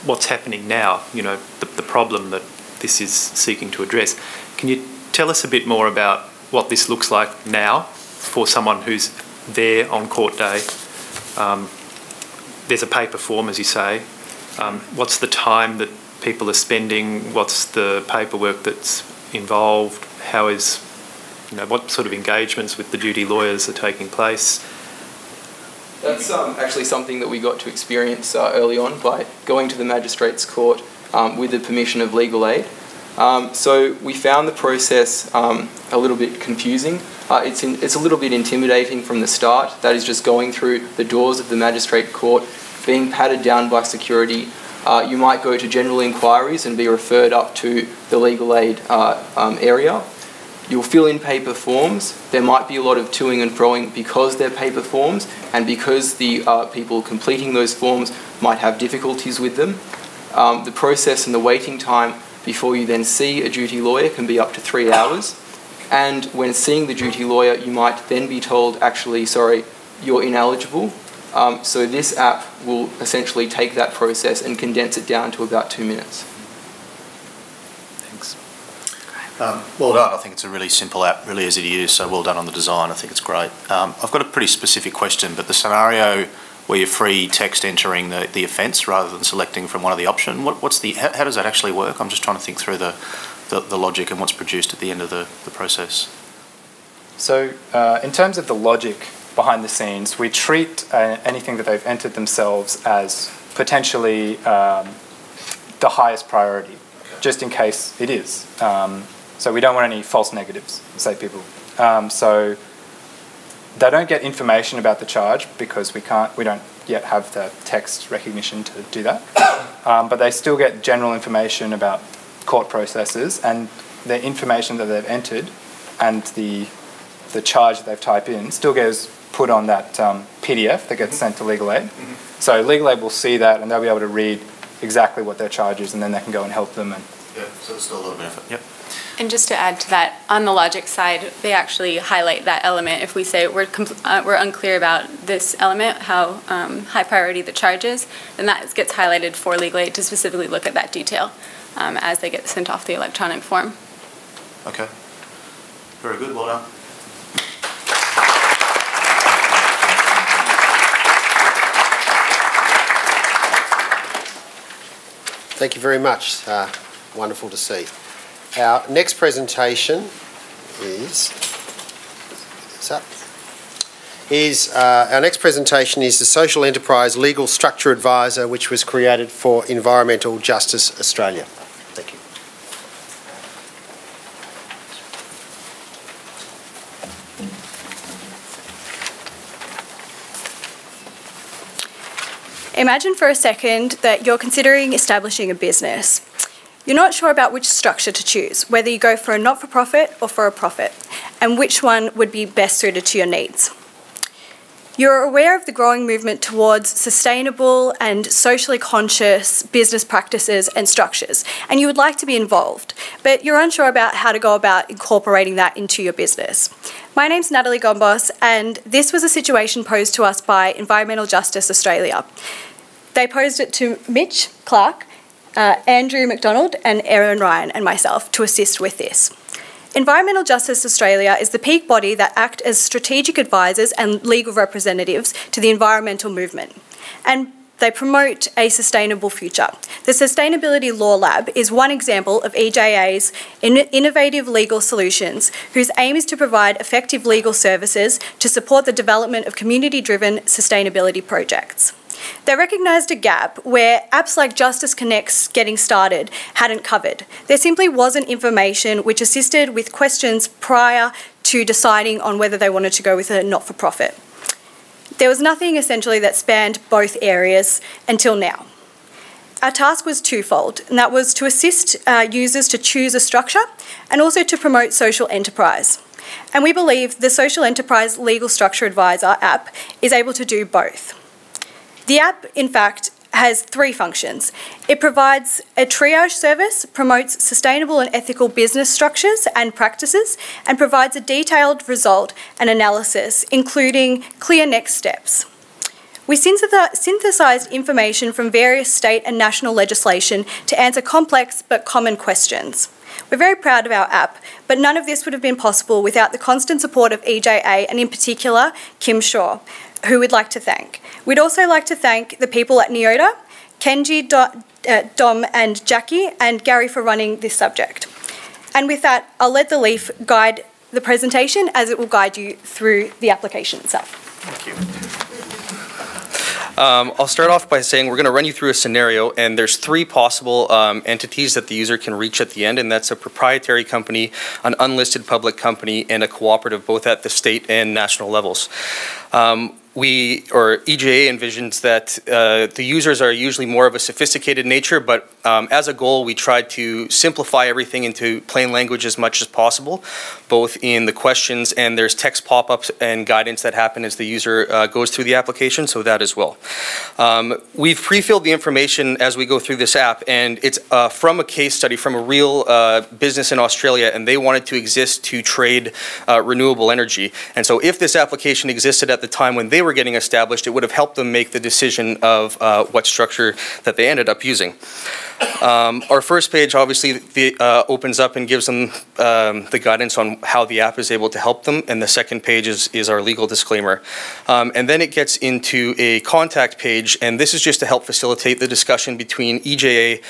what's happening now, the problem that this is seeking to address. Can you tell us a bit more about what this looks like now for someone who's there on court day? There's a paper form, as you say. What's the time that people are spending? What's the paperwork that's involved? How is, what sort of engagements with the duty lawyers are taking place? That's actually something that we got to experience early on by going to the magistrate's court with the permission of legal aid. So we found the process a little bit confusing. It's a little bit intimidating from the start. That is just going through the doors of the magistrate court, being patted down by security. You might go to general inquiries and be referred up to the legal aid area. You'll fill in paper forms. There might be a lot of toing and froing because they're paper forms, and because the people completing those forms might have difficulties with them. The process and the waiting time before you then see a duty lawyer can be up to 3 hours. And when seeing the duty lawyer, you might then be told, actually, sorry, you're ineligible. So this app will essentially take that process and condense it down to about 2 minutes. Thanks. Well done. I think it's a really simple app, really easy to use, so well done on the design. I think it's great. I've got a pretty specific question, but the scenario where you're free text entering the offence rather than selecting from one of the options, how does that actually work? I'm just trying to think through the the logic and what's produced at the end of the process. So in terms of the logic behind the scenes, we treat anything that they've entered themselves as potentially the highest priority, just in case it is. So we don't want any false negatives, say people. So they don't get information about the charge because we don't yet have the text recognition to do that. But they still get general information about court processes, and the information that they've entered and the charge that they've typed in still gets put on that PDF that gets sent to Legal Aid. So Legal Aid will see that and they'll be able to read exactly what their charge is, and then they can go and help them. And yeah, so it's still a lot of benefit. Yep. And just to add to that, on the logic side, they actually highlight that element. If we say we're unclear about this element, how high priority the charge is, then that gets highlighted for Legal Aid to specifically look at that detail as they get sent off the electronic form. Okay. Very good. Well done. Thank you very much. Wonderful to see. Our next presentation is the Social Enterprise Legal Structure Advisor, which was created for Environmental Justice Australia. Thank you. Imagine for a second that you're considering establishing a business. You're not sure about which structure to choose, whether you go for a not-for-profit or for a profit, and which one would be best suited to your needs. You're aware of the growing movement towards sustainable and socially conscious business practices and structures, and you would like to be involved, but you're unsure about how to go about incorporating that into your business. My name's Natalie Gombos, and this was a situation posed to us by Environmental Justice Australia. They posed it to Mitch Clark, Andrew McDonald and Erin Ryan and myself to assist with this. Environmental Justice Australia is the peak body that act as strategic advisors and legal representatives to the environmental movement, and they promote a sustainable future. The Sustainability Law Lab is one example of EJA's innovative legal solutions whose aim is to provide effective legal services to support the development of community-driven sustainability projects. They recognised a gap where apps like Justice Connect's Getting Started hadn't covered. There simply wasn't information which assisted with questions prior to deciding on whether they wanted to go with a not-for-profit. There was nothing essentially that spanned both areas until now. Our task was twofold, and that was to assist users to choose a structure and also to promote social enterprise. And we believe the Social Enterprise Legal Structure Advisor app is able to do both. The app, in fact, has three functions. It provides a triage service, promotes sustainable and ethical business structures and practices, and provides a detailed result and analysis, including clear next steps. We synthesised information from various state and national legislation to answer complex but common questions. We're very proud of our app, but none of this would have been possible without the constant support of EJA and in particular Kim Shaw, who we'd like to thank. We'd also like to thank the people at Neota, Kenji, Dom and Jackie, and Gary for running this subject. And with that, I'll let the leaf guide the presentation as it will guide you through the application itself. Thank you. I'll start off by saying we're going to run you through a scenario, and there's three possible entities that the user can reach at the end, and that's a proprietary company, an unlisted public company, and a cooperative, both at the state and national levels. EJA envisions that the users are usually more of a sophisticated nature, but as a goal, we tried to simplify everything into plain language as much as possible, both in the questions and there's text pop-ups and guidance that happen as the user goes through the application, so that as well. We've pre-filled the information as we go through this app, and it's from a case study from a real business in Australia, and they wanted to exist to trade renewable energy. And so if this application existed at the time when they were were getting established, it would have helped them make the decision of what structure that they ended up using. Our first page obviously opens up and gives them the guidance on how the app is able to help them, and the second page is our legal disclaimer. And then it gets into a contact page, and this is just to help facilitate the discussion between EJA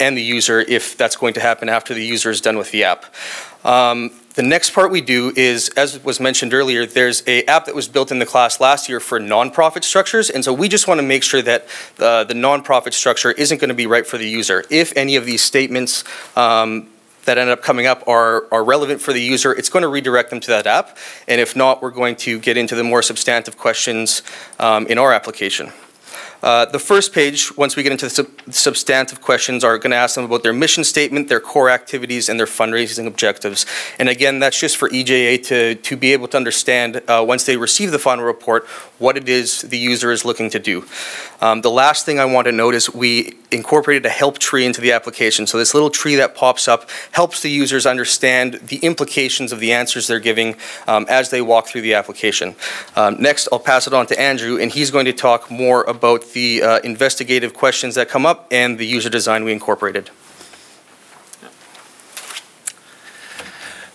and the user if that's going to happen after the user is done with the app. The next part we do is, as was mentioned earlier, there's an app that was built in the class last year for nonprofit structures, and so we just want to make sure that the nonprofit structure isn't going to be right for the user. If any of these statements that end up coming up are relevant for the user, it's going to redirect them to that app, and if not, we're going to get into the more substantive questions in our application. The first page, once we get into the substantive questions, are going to ask them about their mission statement, their core activities, and their fundraising objectives. And again, that's just for EJA to be able to understand, once they receive the final report, what it is the user is looking to do. The last thing I want to note is we incorporated a help tree into the application. So this little tree that pops up helps the users understand the implications of the answers they're giving as they walk through the application. Next, I'll pass it on to Andrew, and he's going to talk more about the investigative questions that come up and the user design we incorporated.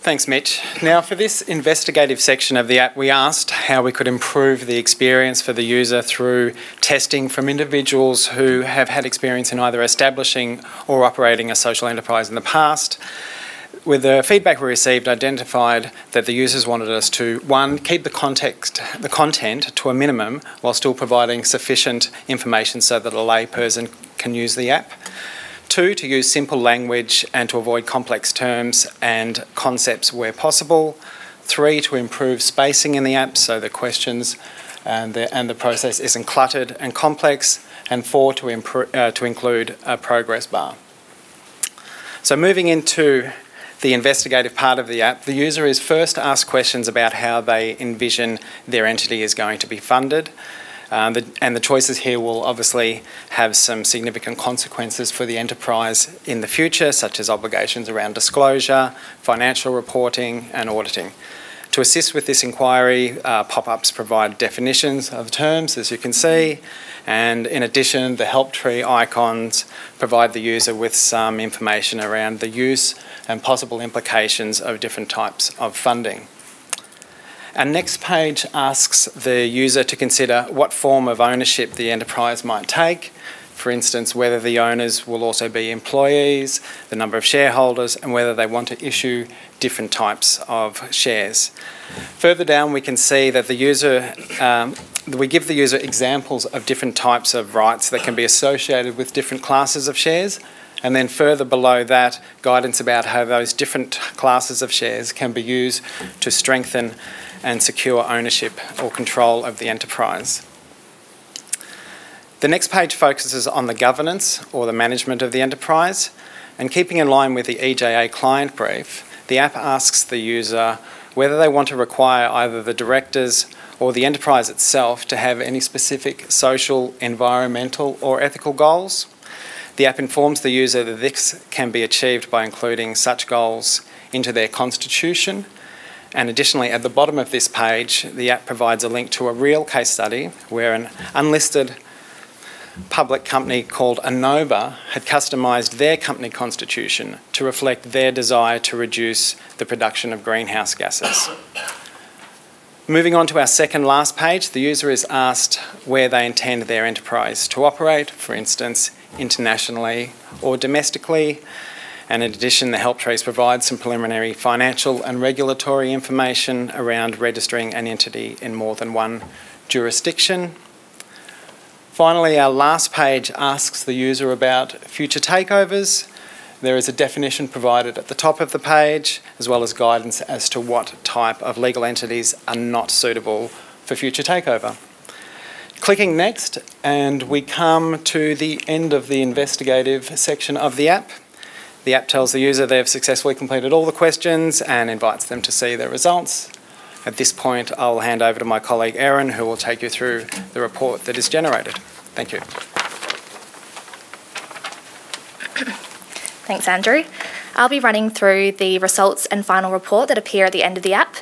Thanks, Mitch. Now, for this investigative section of the app, we asked how we could improve the experience for the user through testing from individuals who have had experience in either establishing or operating a social enterprise in the past. With the feedback we received, identified that the users wanted us to, one, keep the content to a minimum while still providing sufficient information so that a layperson can use the app. Two, to use simple language and to avoid complex terms and concepts where possible. Three, to improve spacing in the app so the questions and the process isn't cluttered and complex. And four, to include a progress bar. So moving into the investigative part of the app, the user is first asked questions about how they envision their entity is going to be funded. And the choices here will obviously have some significant consequences for the enterprise in the future, such as obligations around disclosure, financial reporting and auditing. To assist with this inquiry, pop-ups provide definitions of terms, as you can see, and in addition, the help tree icons provide the user with some information around the use and possible implications of different types of funding. Our next page asks the user to consider what form of ownership the enterprise might take. For instance, whether the owners will also be employees, the number of shareholders, and whether they want to issue different types of shares. Further down, we can see that the user, we give the user examples of different types of rights that can be associated with different classes of shares. And then further below that, guidance about how those different classes of shares can be used to strengthen and secure ownership or control of the enterprise. The next page focuses on the governance or the management of the enterprise, and keeping in line with the EJA client brief, the app asks the user whether they want to require either the directors or the enterprise itself to have any specific social, environmental or ethical goals. The app informs the user that this can be achieved by including such goals into their constitution. And additionally, at the bottom of this page, the app provides a link to a real case study where an unlisted public company called Anova had customised their company constitution to reflect their desire to reduce the production of greenhouse gases. Moving on to our second last page, the user is asked where they intend their enterprise to operate, for instance, internationally or domestically. And in addition, the help trees provide some preliminary financial and regulatory information around registering an entity in more than one jurisdiction. Finally, our last page asks the user about future takeovers. There is a definition provided at the top of the page, as well as guidance as to what type of legal entities are not suitable for future takeover. Clicking next, and we come to the end of the investigative section of the app. The app tells the user they have successfully completed all the questions and invites them to see the results. At this point, I'll hand over to my colleague Erin, who will take you through the report that is generated. Thank you. Thanks, Andrew. I'll be running through the results and final report that appear at the end of the app.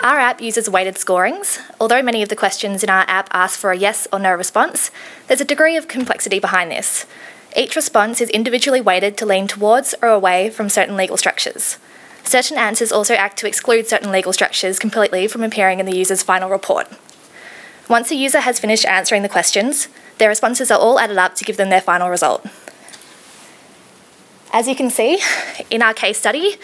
Our app uses weighted scorings. Although many of the questions in our app ask for a yes or no response, there's a degree of complexity behind this. Each response is individually weighted to lean towards or away from certain legal structures. Certain answers also act to exclude certain legal structures completely from appearing in the user's final report. Once a user has finished answering the questions, their responses are all added up to give them their final result. As you can see, in our case study,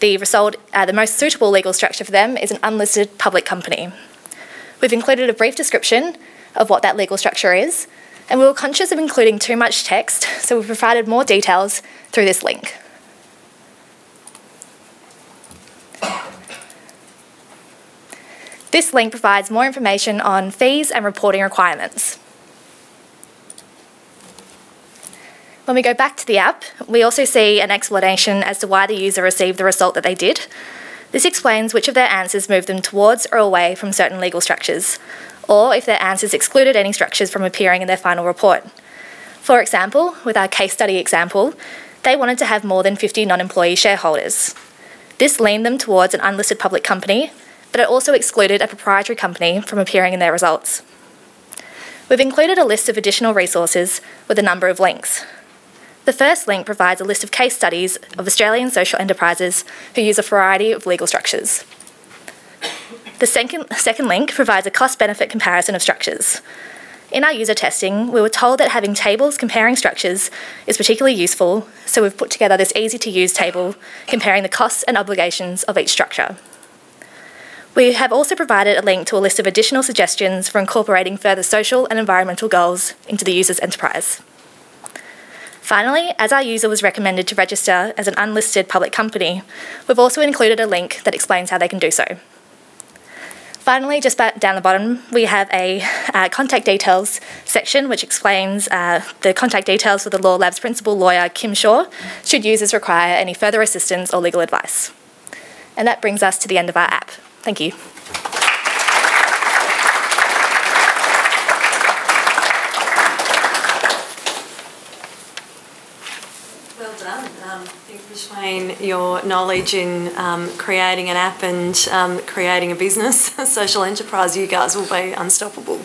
the most suitable legal structure for them is an unlisted public company. We've included a brief description of what that legal structure is, and we were conscious of including too much text, so we've provided more details through this link. This link provides more information on fees and reporting requirements. When we go back to the app, we also see an explanation as to why the user received the result that they did. This explains which of their answers moved them towards or away from certain legal structures, or if their answers excluded any structures from appearing in their final report. For example, with our case study example, they wanted to have more than 50 non-employee shareholders. This leaned them towards an unlisted public company, but it also excluded a proprietary company from appearing in their results. We've included a list of additional resources with a number of links. The first link provides a list of case studies of Australian social enterprises who use a variety of legal structures. The second link provides a cost-benefit comparison of structures. In our user testing, we were told that having tables comparing structures is particularly useful, so we've put together this easy-to-use table comparing the costs and obligations of each structure. We have also provided a link to a list of additional suggestions for incorporating further social and environmental goals into the user's enterprise. Finally, as our user was recommended to register as an unlisted public company, we've also included a link that explains how they can do so. Finally, just back down the bottom, we have a contact details section which explains the contact details for the Law Lab's principal lawyer, Kim Shaw, should users require any further assistance or legal advice. And that brings us to the end of our app. Thank you. Well done. I think between your knowledge in creating an app and creating a business, a social enterprise, you guys will be unstoppable.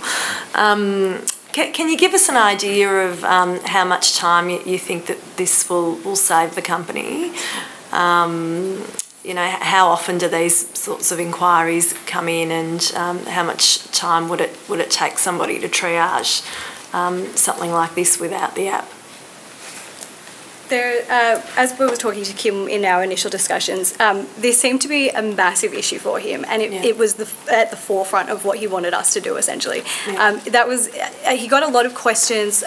Can you give us an idea of how much time you think that this will save the company? You know, how often do these sorts of inquiries come in, and how much time would it take somebody to triage something like this without the app? There, as we were talking to Kim in our initial discussions, this seemed to be a massive issue for him, and it was at the forefront of what he wanted us to do, essentially. Yeah. He got a lot of questions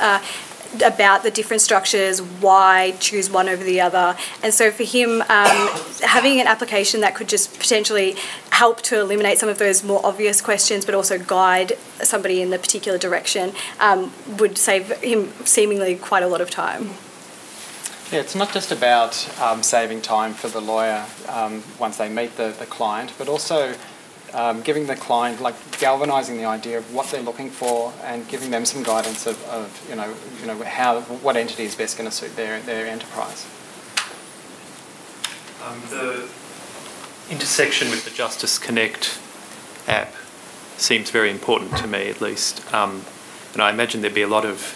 about the different structures, why choose one over the other, and so for him, having an application that could just potentially help to eliminate some of those more obvious questions but also guide somebody in the particular direction would save him seemingly quite a lot of time. Yeah, it's not just about saving time for the lawyer once they meet the client, but also giving the client, like galvanising the idea of what they're looking for and giving them some guidance of what entity is best going to suit their enterprise. The intersection with the Justice Connect app seems very important to me, at least. And I imagine there'd be a lot of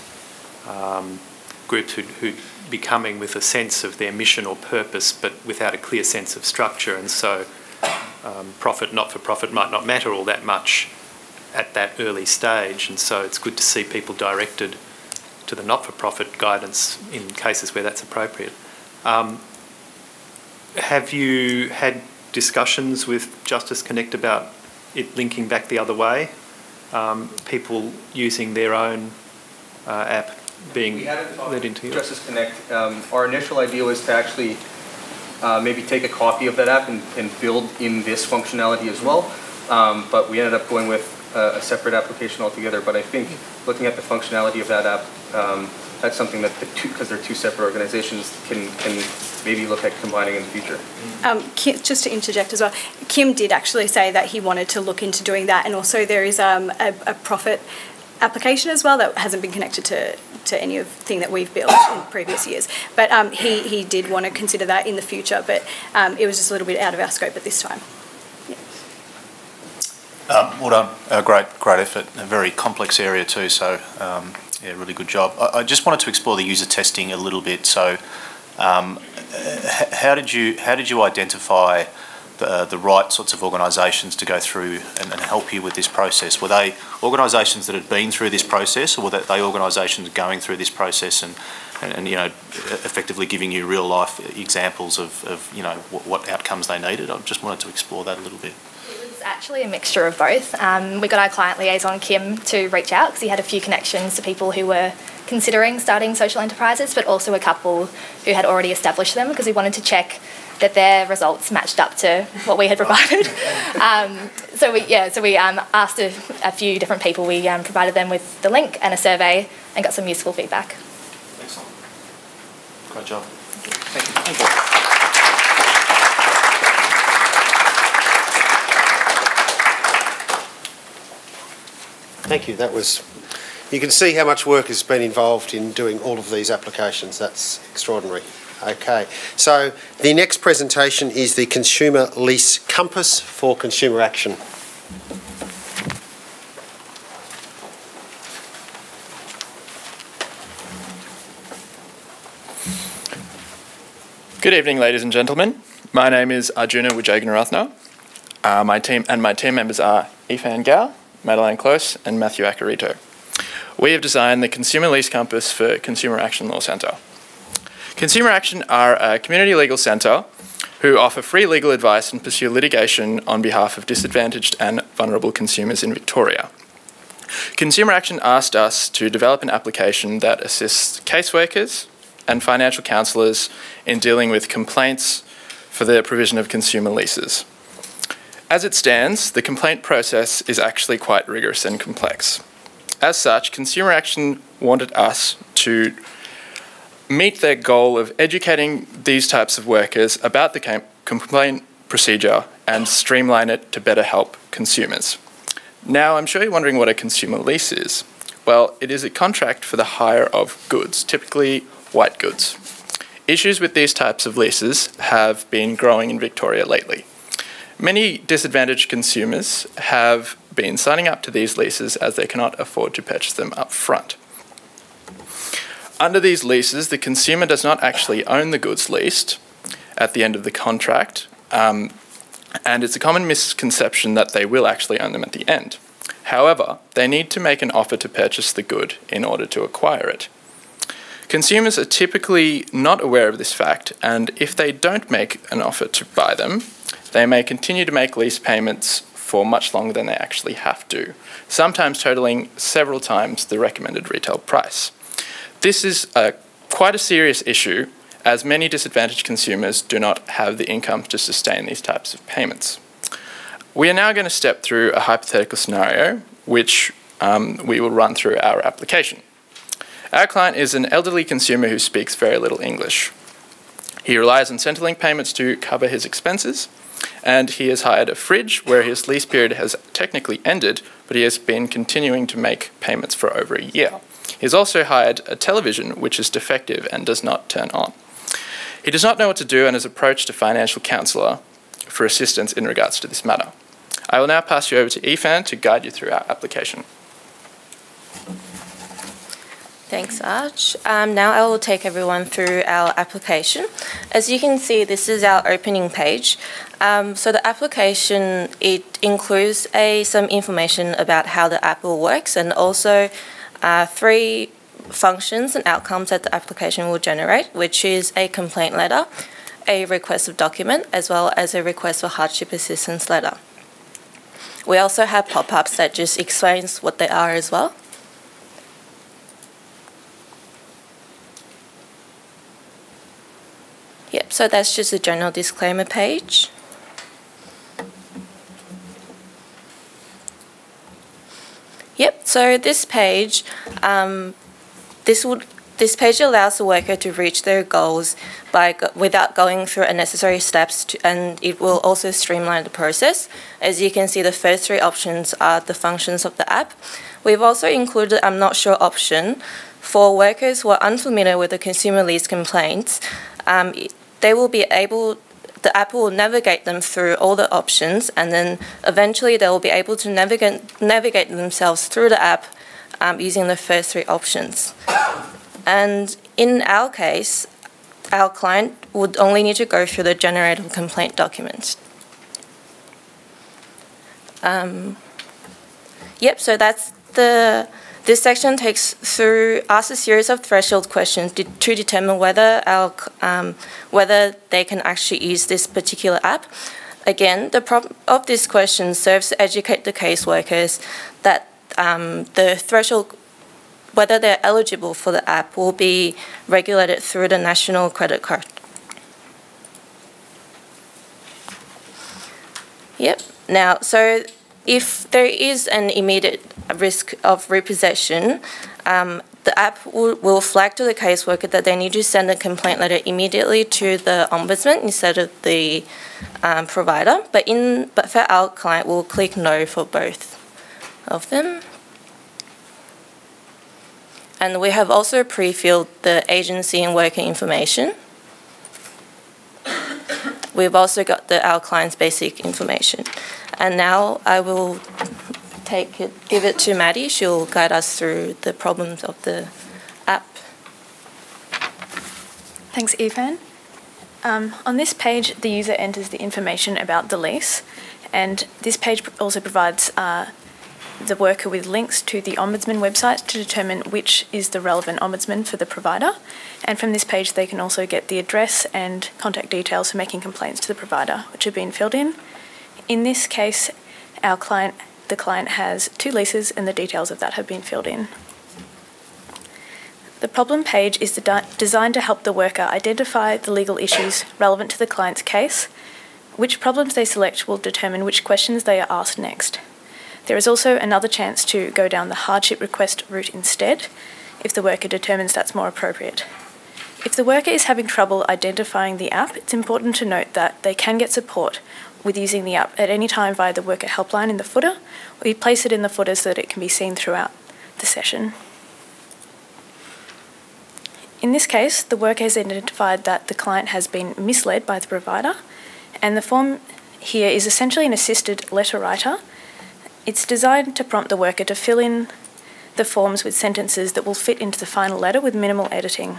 groups who'd be coming with a sense of their mission or purpose, but without a clear sense of structure, and so profit, not-for-profit might not matter all that much at that early stage, and so it's good to see people directed to the not-for-profit guidance in cases where that's appropriate. Have you had discussions with Justice Connect about it linking back the other way? People using their own app being led into Justice Connect. Our initial idea was to actually maybe take a copy of that app and build in this functionality as well, but we ended up going with a separate application altogether. But I think looking at the functionality of that app, that's something that because they're two separate organizations, can maybe look at combining in the future. Kim, just to interject as well, Kim did actually say that he wanted to look into doing that, and also there is a profit application as well that hasn't been connected to anything that we've built in previous years. But he did want to consider that in the future, but it was just a little bit out of our scope at this time. Yeah. Well done. Great effort. A very complex area too. So yeah, really good job. I just wanted to explore the user testing a little bit. So how did you identify the right sorts of organisations to go through and help you with this process? Were they organisations that had been through this process, or were they organisations going through this process and you know, effectively giving you real life examples of you know what outcomes they needed? I just wanted to explore that a little bit. It was actually a mixture of both. We got our client liaison Kim to reach out because he had a few connections to people who were considering starting social enterprises, but also a couple who had already established them, because we wanted to check that their results matched up to what we had provided. So we asked a few different people. We provided them with the link and a survey and got some useful feedback. Excellent. Great job. Thank you. Thank you. Thank you. That was. You can see how much work has been involved in doing all of these applications. That's extraordinary. Okay, so the next presentation is the Consumer Lease Compass for Consumer Action. Good evening, ladies and gentlemen. My name is Arjuna Wijayanarathna. My team members are Ifan Gao, Madeleine Close, and Matthew Acarito. We have designed the Consumer Lease Compass for Consumer Action Law Centre. Consumer Action are a community legal centre who offer free legal advice and pursue litigation on behalf of disadvantaged and vulnerable consumers in Victoria. Consumer Action asked us to develop an application that assists caseworkers and financial counsellors in dealing with complaints for the provision of consumer leases. As it stands, the complaint process is actually quite rigorous and complex. As such, Consumer Action wanted us to meet their goal of educating these types of workers about the complaint procedure and streamline it to better help consumers. Now, I'm sure you're wondering what a consumer lease is. Well, it is a contract for the hire of goods, typically white goods. Issues with these types of leases have been growing in Victoria lately. Many disadvantaged consumers have been signing up to these leases as they cannot afford to purchase them up front. Under these leases, the consumer does not actually own the goods leased at the end of the contract, and it's a common misconception that they will actually own them at the end. However, they need to make an offer to purchase the good in order to acquire it. Consumers are typically not aware of this fact, and if they don't make an offer to buy them, they may continue to make lease payments for much longer than they actually have to, sometimes totaling several times the recommended retail price. This is quite a serious issue, as many disadvantaged consumers do not have the income to sustain these types of payments. We are now going to step through a hypothetical scenario, which we will run through our application. Our client is an elderly consumer who speaks very little English. He relies on Centrelink payments to cover his expenses, and he has hired a fridge where his lease period has technically ended, but he has been continuing to make payments for over a year. He has also hired a television which is defective and does not turn on. He does not know what to do and has approached a financial counsellor for assistance in regards to this matter. I will now pass you over to Ifan to guide you through our application. Thanks, Arch. Now I will take everyone through our application. As you can see, this is our opening page. So the application, it includes some information about how the app will works, and also 3 functions and outcomes that the application will generate, which is a complaint letter, a request of document, as well as a request for hardship assistance letter. We also have pop-ups that just explains what they are as well. Yep, so that's just a general disclaimer page. Yep, so this page, this page allows the worker to reach their goals without going through unnecessary steps, and it will also streamline the process. As you can see, the first 3 options are the functions of the app. We've also included "I'm not sure" option for workers who are unfamiliar with the consumer lease complaints. They will be able the app will navigate them through all the options, and then eventually they will be able to navigate themselves through the app using the first 3 options. And in our case, our client would only need to go through the generated complaint documents. So that's this section asks a series of threshold questions to determine whether they can actually use this particular app. Again, the problem of this question serves to educate the caseworkers that the threshold, whether they're eligible for the app, will be regulated through the national credit card. Now, so if there is an immediate risk of repossession, the app will flag to the caseworker that they need to send a complaint letter immediately to the ombudsman instead of the provider. But for our client, we'll click no for both of them. And we have also pre-filled the agency and worker information. We've also got our client's basic information. And now I will give it to Maddie. She'll guide us through the problems of the app. Thanks, Evan. On this page, the user enters the information about the lease, and this page also provides the worker with links to the Ombudsman website to determine which is the relevant Ombudsman for the provider. And from this page, they can also get the address and contact details for making complaints to the provider, which have been filled in. In this case, the client has 2 leases and the details of that have been filled in. The problem page is designed to help the worker identify the legal issues relevant to the client's case. Which problems they select will determine which questions they are asked next. There is also another chance to go down the hardship request route instead, if the worker determines that's more appropriate. If the worker is having trouble identifying the app, it's important to note that they can get support with using the app at any time via the worker helpline in the footer, or you place it in the footer so that it can be seen throughout the session. In this case, the worker has identified that the client has been misled by the provider, and the form here is essentially an assisted letter writer. It's designed to prompt the worker to fill in the forms with sentences that will fit into the final letter with minimal editing.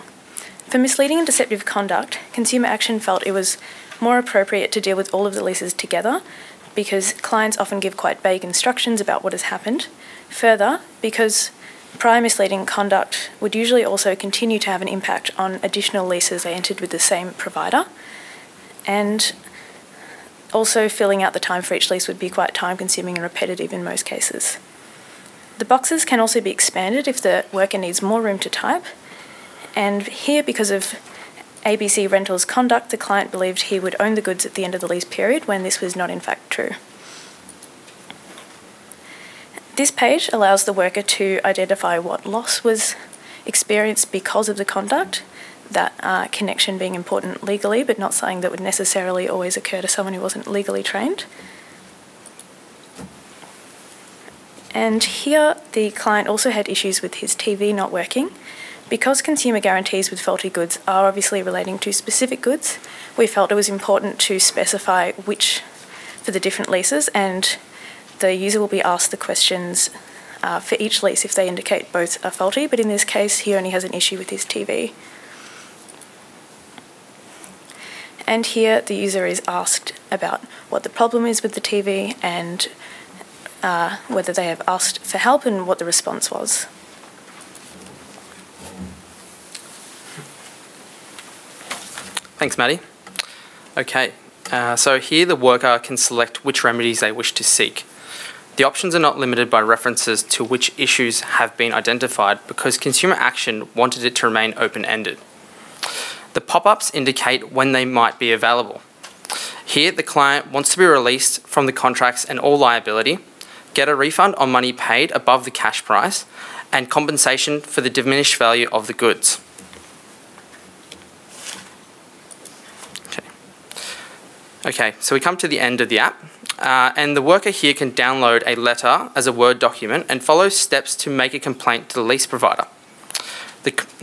For misleading and deceptive conduct, Consumer Action felt it was more appropriate to deal with all of the leases together because clients often give quite vague instructions about what has happened. Further, because prior misleading conduct would usually also continue to have an impact on additional leases they entered with the same provider, and also filling out the time for each lease would be quite time-consuming and repetitive in most cases. The boxes can also be expanded if the worker needs more room to type, and here, because of ABC Rental's conduct, the client believed he would own the goods at the end of the lease period when this was not in fact true. This page allows the worker to identify what loss was experienced because of the conduct, that connection being important legally, but not something that would necessarily always occur to someone who wasn't legally trained. And here, the client also had issues with his TV not working. Because consumer guarantees with faulty goods are obviously relating to specific goods, we felt it was important to specify which for the different leases, and the user will be asked the questions for each lease if they indicate both are faulty, but in this case, he only has an issue with his TV. And here, the user is asked about what the problem is with the TV and whether they have asked for help and what the response was. Thanks, Maddie. Okay, so here the worker can select which remedies they wish to seek. The options are not limited by references to which issues have been identified because Consumer Action wanted it to remain open-ended. The pop-ups indicate when they might be available. Here, the client wants to be released from the contracts and all liability, get a refund on money paid above the cash price, and compensation for the diminished value of the goods. Okay, so we come to the end of the app, and the worker here can download a letter as a Word document and follow steps to make a complaint to the lease provider.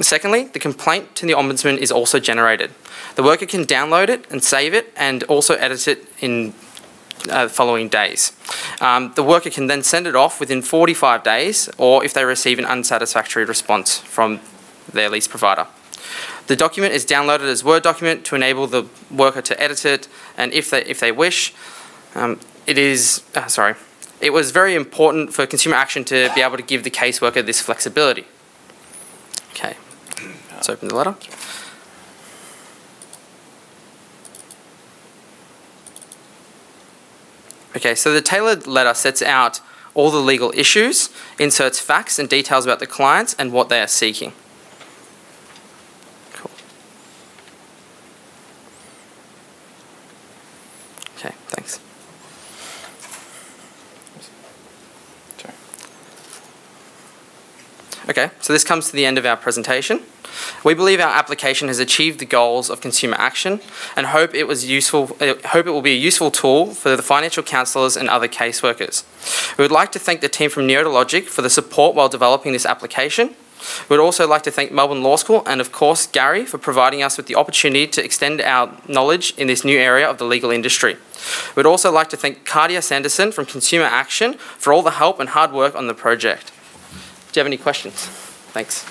Secondly, the complaint to the Ombudsman is also generated. The worker can download it and save it and also edit it in the following days. The worker can then send it off within 45 days or if they receive an unsatisfactory response from their lease provider. The document is downloaded as Word document to enable the worker to edit it, and if they wish, it was very important for Consumer Action to be able to give the caseworker this flexibility. Okay, let's open the letter. Okay, so the tailored letter sets out all the legal issues, inserts facts and details about the clients and what they are seeking. Cool. Okay, thanks. Okay, so this comes to the end of our presentation. We believe our application has achieved the goals of Consumer Action and hope it will be a useful tool for the financial counsellors and other caseworkers. We would like to thank the team from Neota Logic for the support while developing this application. We would also like to thank Melbourne Law School and of course Gary for providing us with the opportunity to extend our knowledge in this new area of the legal industry. We would also like to thank Cardia Sanderson from Consumer Action for all the help and hard work on the project. Do you have any questions? Thanks.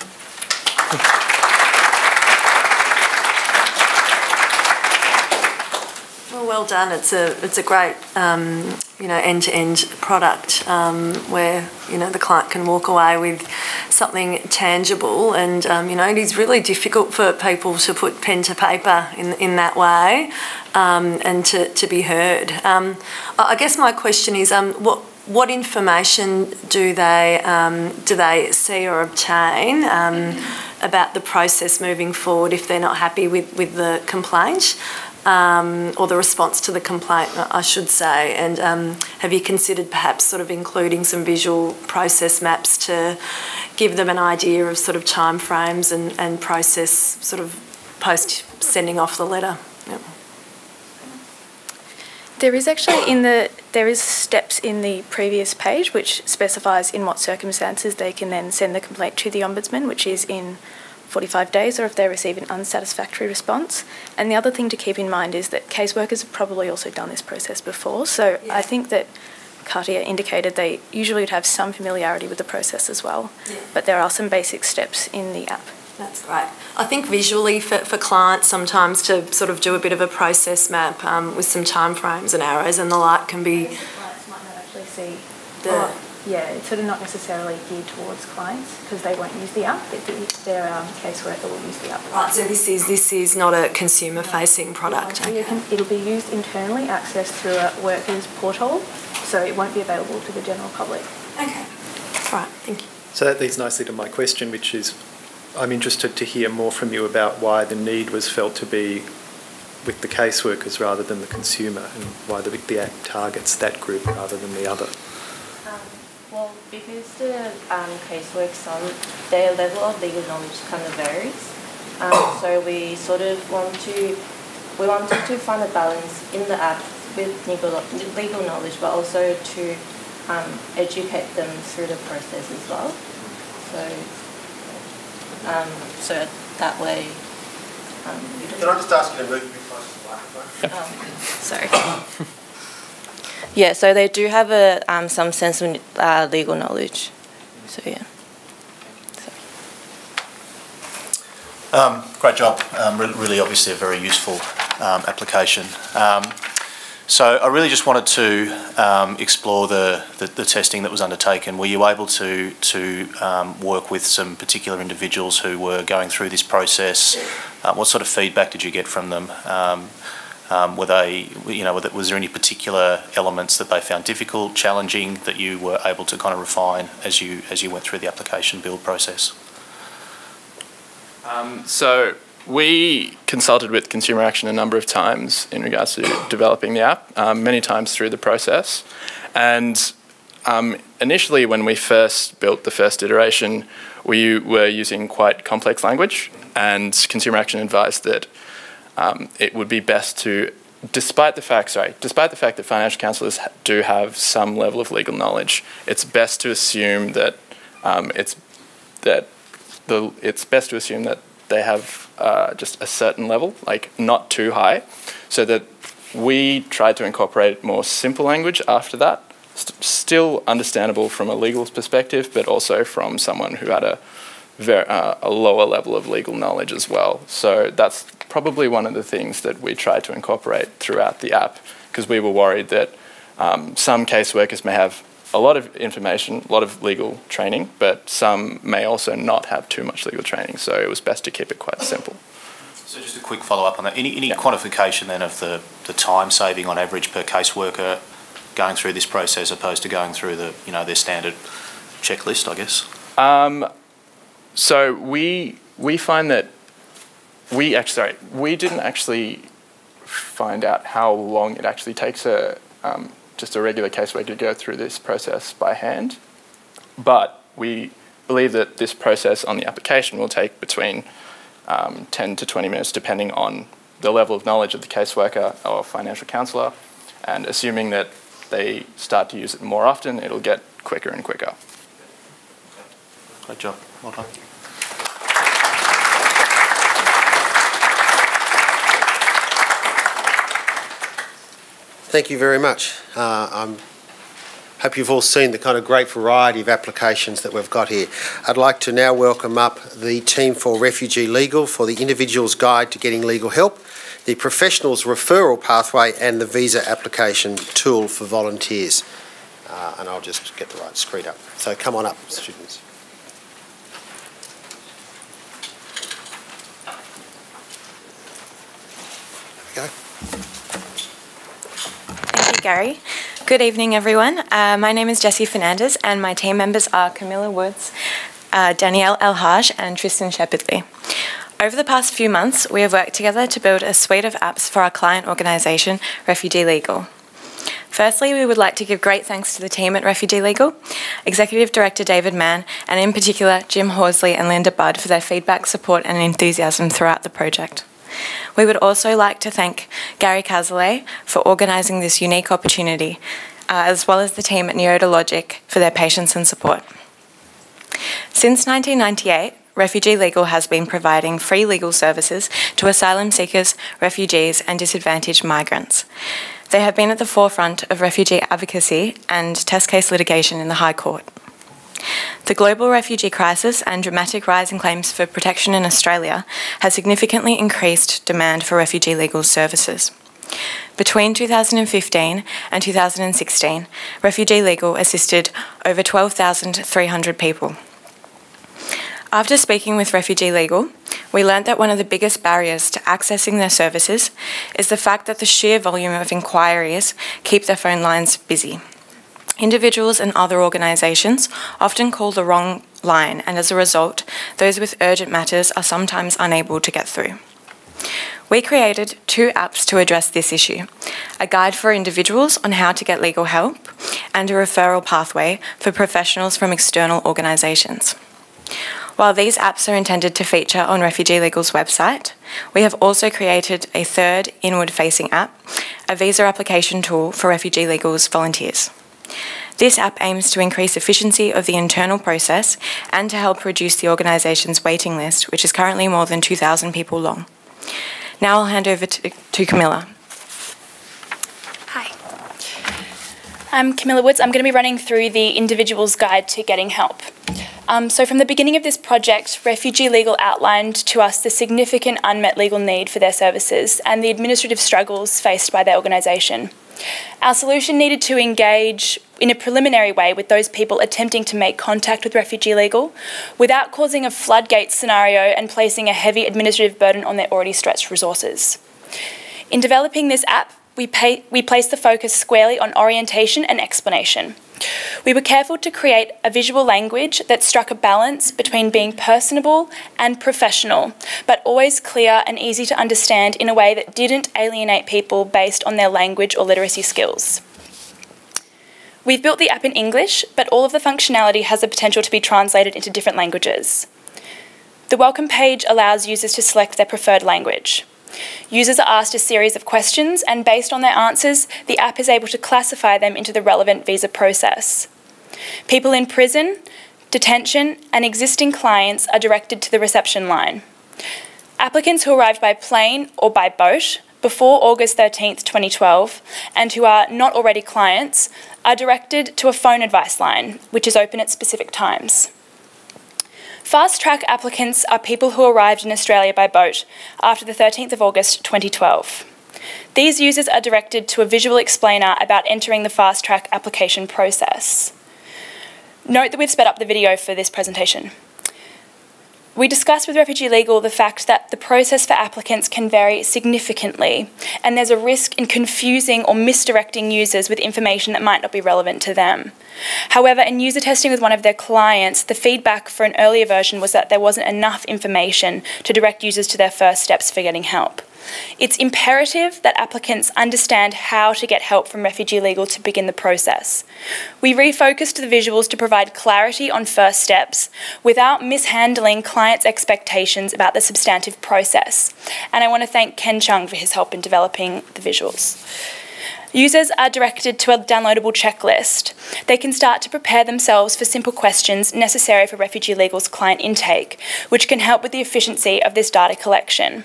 Well done. It's a great end-to-end product where the client can walk away with something tangible, and it is really difficult for people to put pen to paper in that way and to be heard. I guess my question is what information do they see or obtain about the process moving forward if they're not happy with the complaint or the response to the complaint, I should say? And have you considered perhaps sort of including some visual process maps to give them an idea of sort of timeframes and process sort of post sending off the letter? Yep. There is actually there is steps in the previous page which specifies in what circumstances they can then send the complaint to the Ombudsman, which is in 45 days or if they receive an unsatisfactory response. And the other thing to keep in mind is that caseworkers have probably also done this process before, so yeah. I think that Katia indicated they usually would have some familiarity with the process as well, yeah. But there are some basic steps in the app. That's great. I think visually for clients sometimes to sort of do a bit of a process map with some timeframes and arrows and the like can be... Clients might not actually see it's sort of not necessarily geared towards clients because they won't use the app. Their caseworker will use the app. Right, so this is not a consumer-facing product. Okay. It'll be used internally, accessed through a workers portal, so it won't be available to the general public. Okay. Right, thank you. So that leads nicely to my question, which is, I'm interested to hear more from you about why the need was felt to be with the caseworkers rather than the consumer, and why the Act targets that group rather than the other. Well, because the caseworks their level of legal knowledge kind of varies. So we sort of wanted to find a balance in the app with legal knowledge, but also to educate them through the process as well. So that way. Can I just ask you to move a bit closer to the microphone? Sorry. Yeah, so they do have some sense of legal knowledge. So yeah. Great job. Really, obviously, a very useful application. So I really just wanted to explore the testing that was undertaken. Were you able to work with some particular individuals who were going through this process? What sort of feedback did you get from them? Was there any particular elements that they found difficult, challenging, that you were able to kind of refine as you went through the application build process? So we consulted with Consumer Action a number of times in regards to developing the app, many times through the process. And initially, when we first built the first iteration, we were using quite complex language, and Consumer Action advised that it would be best to, despite the fact that financial counsellors do have some level of legal knowledge, it's best to assume that it's best to assume that they have just a certain level, like not too high, so that we tried to incorporate more simple language after that, still understandable from a legal perspective, but also from someone who had a lower level of legal knowledge as well. So that's probably one of the things that we tried to incorporate throughout the app, because we were worried that some caseworkers may have a lot of information, a lot of legal training, but some may also not have too much legal training, so it was best to keep it quite simple. So just a quick follow-up on that. Any quantification then of the time saving on average per caseworker going through this process opposed to going through their standard checklist, I guess? So we find that we didn't actually find out how long it actually takes just a regular caseworker to go through this process by hand, but we believe that this process on the application will take between 10 to 20 minutes depending on the level of knowledge of the caseworker or financial counsellor, and assuming that they start to use it more often, it'll get quicker and quicker. Great job. Well done. Thank you very much. I hope you've all seen the kind of great variety of applications that we've got here. I'd like to now welcome up the team for Refugee Legal for the Individual's Guide to Getting Legal Help, the Professionals Referral Pathway and the Visa Application Tool for Volunteers. And I'll just get the right screen up. So come on up, students. There we go. Thank you, Gary. Good evening, everyone. My name is Jessie Fernandez, and my team members are Camilla Woods, Danielle El-Haj, and Tristan Shepherdley. Over the past few months, we have worked together to build a suite of apps for our client organisation, Refugee Legal. Firstly, we would like to give great thanks to the team at Refugee Legal, Executive Director David Mann, and in particular Jim Horsley and Linda Budd for their feedback, support and enthusiasm throughout the project. We would also like to thank Gary Cazalet for organising this unique opportunity, as well as the team at Neota Logic for their patience and support. Since 1998, Refugee Legal has been providing free legal services to asylum seekers, refugees and disadvantaged migrants. They have been at the forefront of refugee advocacy and test case litigation in the High Court. The global refugee crisis and dramatic rise in claims for protection in Australia has significantly increased demand for refugee legal services. Between 2015 and 2016, Refugee Legal assisted over 12,300 people. After speaking with Refugee Legal, we learnt that one of the biggest barriers to accessing their services is the fact that the sheer volume of inquiries keep their phone lines busy. Individuals and other organisations often call the wrong line, and as a result, those with urgent matters are sometimes unable to get through. We created 2 apps to address this issue, a guide for individuals on how to get legal help and a referral pathway for professionals from external organisations. While these apps are intended to feature on Refugee Legal's website, we have also created a third inward-facing app, a visa application tool for Refugee Legal's volunteers. This app aims to increase efficiency of the internal process and to help reduce the organisation's waiting list, which is currently more than 2,000 people long. Now I'll hand over to Camilla. Hi. I'm Camilla Woods. I'm going to be running through the Individual's Guide to Getting Help. So from the beginning of this project, Refugee Legal outlined to us the significant unmet legal need for their services and the administrative struggles faced by their organisation. Our solution needed to engage in a preliminary way with those people attempting to make contact with Refugee Legal without causing a floodgate scenario and placing a heavy administrative burden on their already stretched resources. In developing this app, we placed the focus squarely on orientation and explanation. We were careful to create a visual language that struck a balance between being personable and professional, but always clear and easy to understand in a way that didn't alienate people based on their language or literacy skills. We've built the app in English, but all of the functionality has the potential to be translated into different languages. The welcome page allows users to select their preferred language. Users are asked a series of questions, and based on their answers, the app is able to classify them into the relevant visa process. People in prison, detention, and existing clients are directed to the reception line. Applicants who arrived by plane or by boat before August 13th, 2012, and who are not already clients, are directed to a phone advice line, which is open at specific times. Fast-track applicants are people who arrived in Australia by boat after the 13th of August 2012. These users are directed to a visual explainer about entering the fast-track application process. Note that we've sped up the video for this presentation. We discussed with Refugee Legal the fact that the process for applicants can vary significantly, and there's a risk in confusing or misdirecting users with information that might not be relevant to them. However, in user testing with one of their clients, the feedback for an earlier version was that there wasn't enough information to direct users to their first steps for getting help. It's imperative that applicants understand how to get help from Refugee Legal to begin the process. We refocused the visuals to provide clarity on first steps without mishandling clients' expectations about the substantive process. And I want to thank Ken Chung for his help in developing the visuals. Users are directed to a downloadable checklist. They can start to prepare themselves for simple questions necessary for Refugee Legal's client intake, which can help with the efficiency of this data collection.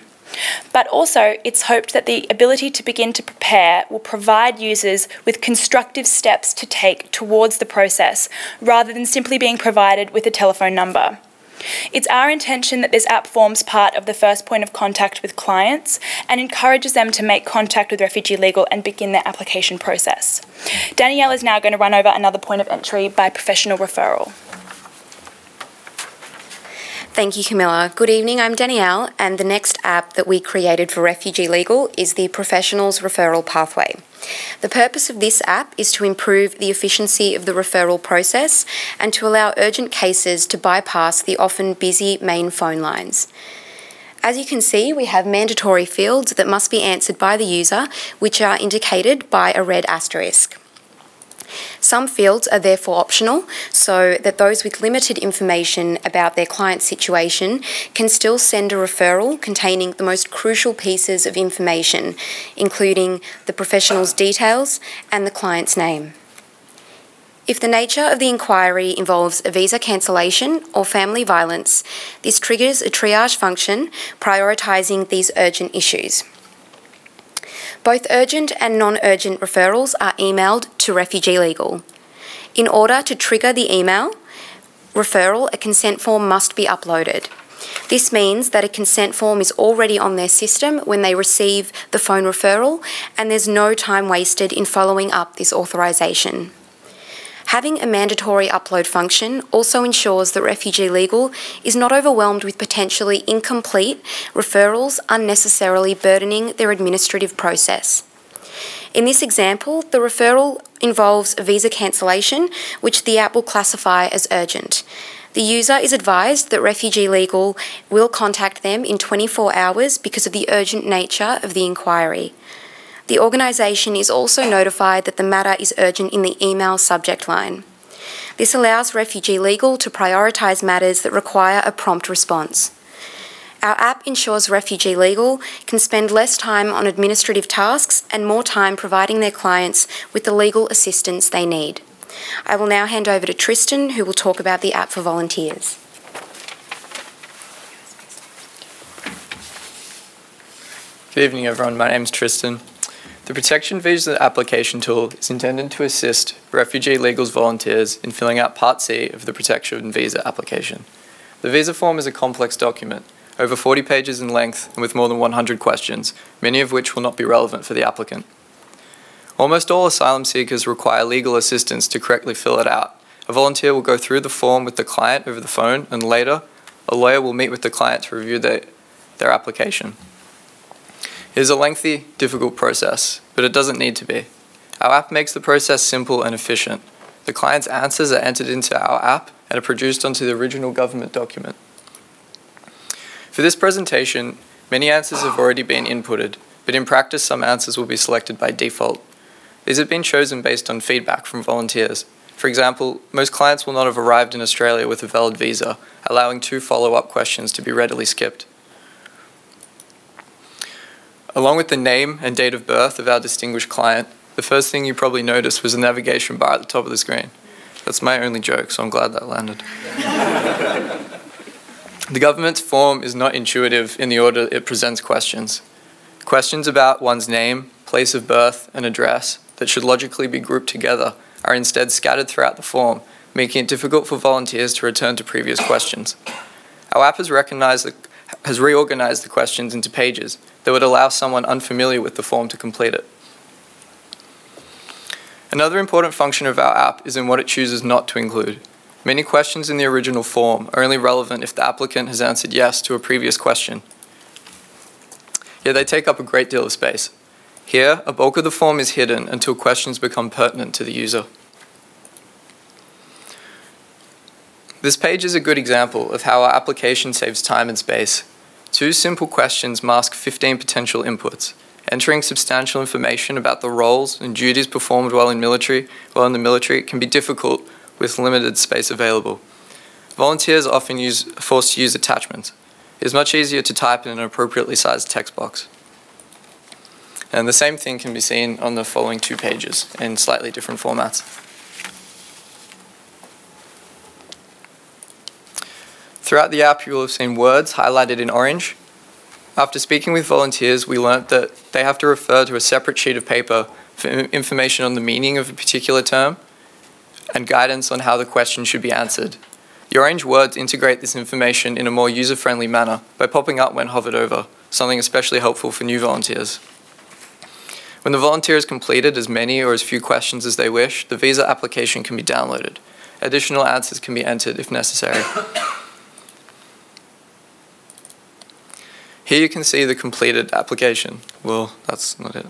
But also, it's hoped that the ability to begin to prepare will provide users with constructive steps to take towards the process, rather than simply being provided with a telephone number. It's our intention that this app forms part of the first point of contact with clients and encourages them to make contact with Refugee Legal and begin their application process. Danielle is now going to run over another point of entry by professional referral. Thank you, Camilla. Good evening, I'm Danielle, and the next app that we created for Refugee Legal is the Professionals Referral Pathway. The purpose of this app is to improve the efficiency of the referral process and to allow urgent cases to bypass the often busy main phone lines. As you can see, we have mandatory fields that must be answered by the user, which are indicated by a red asterisk. Some fields are therefore optional, so that those with limited information about their client's situation can still send a referral containing the most crucial pieces of information, including the professional's details and the client's name. If the nature of the inquiry involves a visa cancellation or family violence, this triggers a triage function prioritising these urgent issues. Both urgent and non-urgent referrals are emailed to Refugee Legal. In order to trigger the email referral, a consent form must be uploaded. This means that a consent form is already on their system when they receive the phone referral, and there's no time wasted in following up this authorisation. Having a mandatory upload function also ensures that Refugee Legal is not overwhelmed with potentially incomplete referrals unnecessarily burdening their administrative process. In this example, the referral involves a visa cancellation, which the app will classify as urgent. The user is advised that Refugee Legal will contact them in 24 hours because of the urgent nature of the inquiry. The organisation is also notified that the matter is urgent in the email subject line. This allows Refugee Legal to prioritise matters that require a prompt response. Our app ensures Refugee Legal can spend less time on administrative tasks and more time providing their clients with the legal assistance they need. I will now hand over to Tristan, who will talk about the app for volunteers. Good evening, everyone. My name is Tristan. The Protection Visa application tool is intended to assist Refugee Legal's volunteers in filling out Part C of the Protection Visa application. The visa form is a complex document, over 40 pages in length and with more than 100 questions, many of which will not be relevant for the applicant. Almost all asylum seekers require legal assistance to correctly fill it out. A volunteer will go through the form with the client over the phone, and later, a lawyer will meet with the client to review their application. It is a lengthy, difficult process, but it doesn't need to be. Our app makes the process simple and efficient. The client's answers are entered into our app and are produced onto the original government document. For this presentation, many answers have already been inputted, but in practice some answers will be selected by default. These have been chosen based on feedback from volunteers. For example, most clients will not have arrived in Australia with a valid visa, allowing 2 follow-up questions to be readily skipped. Along with the name and date of birth of our distinguished client, the first thing you probably noticed was the navigation bar at the top of the screen. That's my only joke, so I'm glad that landed. The government's form is not intuitive in the order it presents questions. Questions about one's name, place of birth, and address that should logically be grouped together are instead scattered throughout the form, making it difficult for volunteers to return to previous questions. Our app has reorganized the questions into pages that would allow someone unfamiliar with the form to complete it. Another important function of our app is in what it chooses not to include. Many questions in the original form are only relevant if the applicant has answered yes to a previous question. Yet they take up a great deal of space. Here, a bulk of the form is hidden until questions become pertinent to the user. This page is a good example of how our application saves time and space. 2 simple questions mask 15 potential inputs. Entering substantial information about the roles and duties performed while in the military can be difficult with limited space available. Volunteers are often forced to use attachments. It is much easier to type in an appropriately sized text box. And the same thing can be seen on the following 2 pages in slightly different formats. Throughout the app, you will have seen words highlighted in orange. After speaking with volunteers, we learnt that they have to refer to a separate sheet of paper for information on the meaning of a particular term and guidance on how the question should be answered. The orange words integrate this information in a more user-friendly manner by popping up when hovered over, something especially helpful for new volunteers. When the volunteer has completed as many or as few questions as they wish, the visa application can be downloaded. Additional answers can be entered if necessary. Here you can see the completed application. Well, that's not it.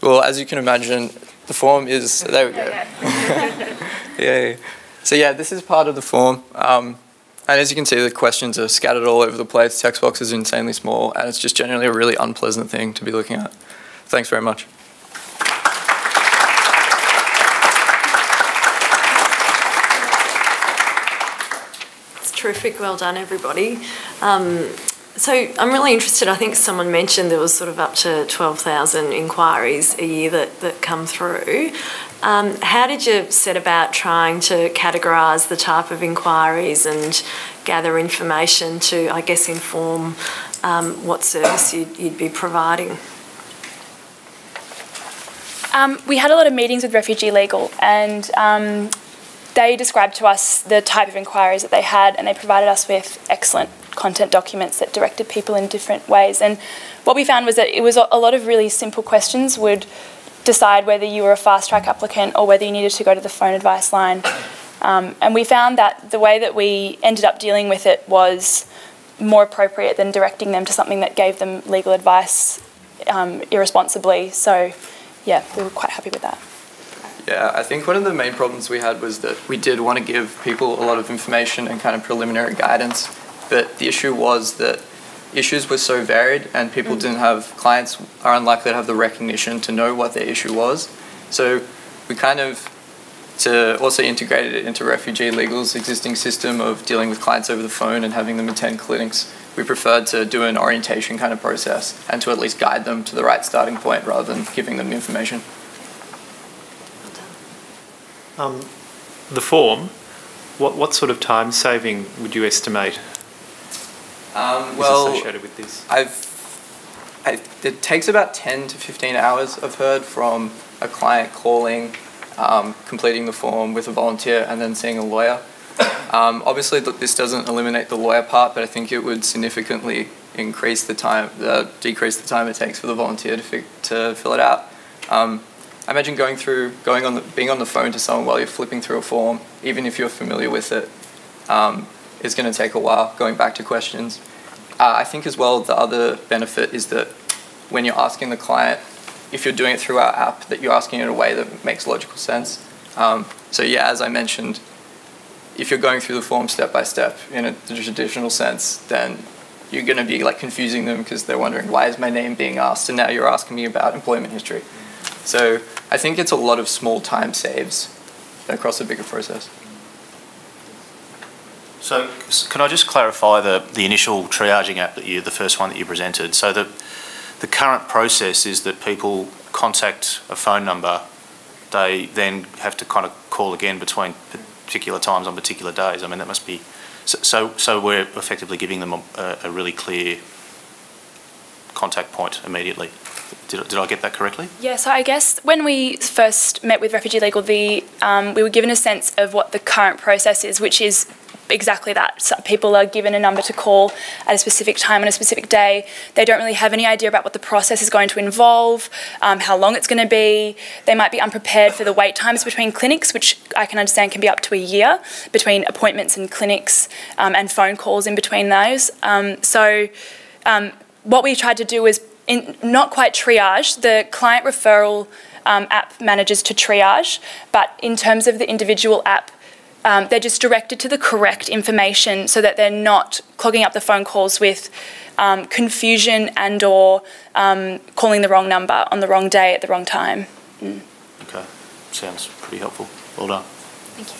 Well, as you can imagine, the form is, there we go. Yay. So yeah, this is part of the form. And as you can see, the questions are scattered all over the place. Text boxes are insanely small, and it's just generally a really unpleasant thing to be looking at. Thanks very much. Terrific, well done everybody. So I'm really interested, I think someone mentioned there was sort of up to 12,000 inquiries a year that come through. How did you set about trying to categorise the type of inquiries and gather information to, I guess, inform what service you'd be providing? We had a lot of meetings with Refugee Legal, and they described to us the type of inquiries that they had, and they provided us with excellent content documents that directed people in different ways. And what we found was that it was a lot of really simple questions would decide whether you were a fast-track applicant or whether you needed to go to the phone advice line. And we found that the way that we ended up dealing with it was more appropriate than directing them to something that gave them legal advice irresponsibly. So, yeah, we were quite happy with that. Yeah, I think one of the main problems we had was that we did want to give people a lot of information and kind of preliminary guidance, but the issue was that issues were so varied and people didn't have, clients are unlikely to have the recognition to know what their issue was. So we kind of, to also integrated it into Refugee Legal's existing system of dealing with clients over the phone and having them attend clinics, we preferred to do an orientation kind of process and to at least guide them to the right starting point rather than giving them information. The form, what sort of time saving would you estimate well, associated with this? It takes about 10 to 15 hours, I've heard, from a client calling, completing the form with a volunteer and then seeing a lawyer. Obviously, this doesn't eliminate the lawyer part, but I think it would significantly increase the time, decrease the time it takes for the volunteer to fill it out. I imagine being on the phone to someone while you're flipping through a form, even if you're familiar with it, is going to take a while, going back to questions. I think as well the other benefit is that when you're asking the client, if you're doing it through our app, that you're asking it in a way that makes logical sense. So yeah, as I mentioned, if you're going through the form step by step in a traditional sense, then you're going to be like confusing them because they're wondering, why is my name being asked? And now you're asking me about employment history. So I think it's a lot of small time saves across a bigger process. So can I just clarify the initial triaging app that the first one that you presented? So the current process is that people contact a phone number, they then have to kind of call again between particular times on particular days. I mean, that must be... So we're effectively giving them a really clear contact point immediately. Did I get that correctly? Yeah, so I guess when we first met with Refugee Legal, we were given a sense of what the current process is, which is exactly that. So people are given a number to call at a specific time on a specific day. They don't really have any idea about what the process is going to involve, how long it's going to be. They might be unprepared for the wait times between clinics, which I can understand can be up to a year between appointments and clinics, and phone calls in between those. What we tried to do is not quite triage. The client referral app manages to triage, but in terms of the individual app, they're just directed to the correct information so that they're not clogging up the phone calls with confusion and or calling the wrong number on the wrong day at the wrong time. Okay, sounds pretty helpful. Well done. Thank you.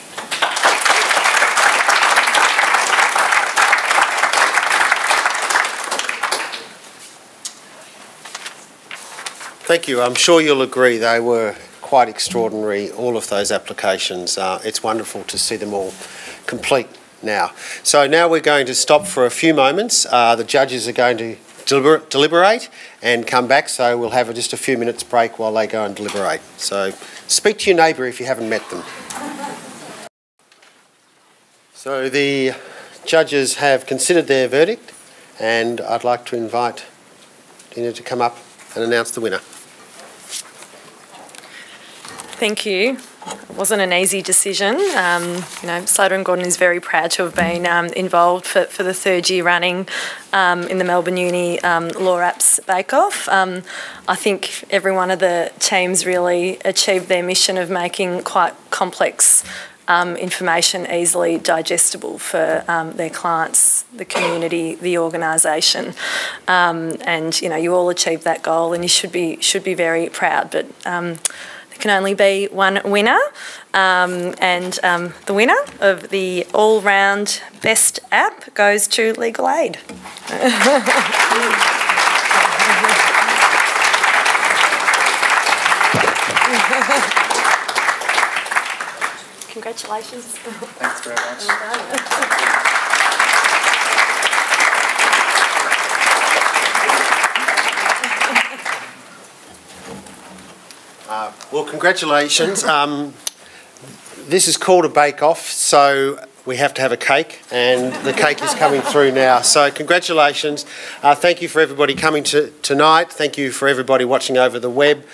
Thank you. I'm sure you'll agree they were quite extraordinary, all of those applications. It's wonderful to see them all complete now. So now we're going to stop for a few moments. The judges are going to deliberate and come back, so we'll have just a few minutes break while they go and deliberate. So speak to your neighbour if you haven't met them. So the judges have considered their verdict, and I'd like to invite Dina to come up and announce the winner. Thank you. It wasn't an easy decision. Slater Gordon is very proud to have been involved for the third year running in the Melbourne Uni Law Apps Bake Off. I think every one of the teams really achieved their mission of making quite complex information easily digestible for their clients, the community, the organisation, and you all achieved that goal, and you should be very proud. But there can only be one winner, and the winner of the all-round best app goes to Legal Aid. Congratulations. Thanks very much. Well, congratulations. This is called a bake-off, so we have to have a cake, and the cake is coming through now. So congratulations. Thank you for everybody coming tonight. Thank you for everybody watching over the web.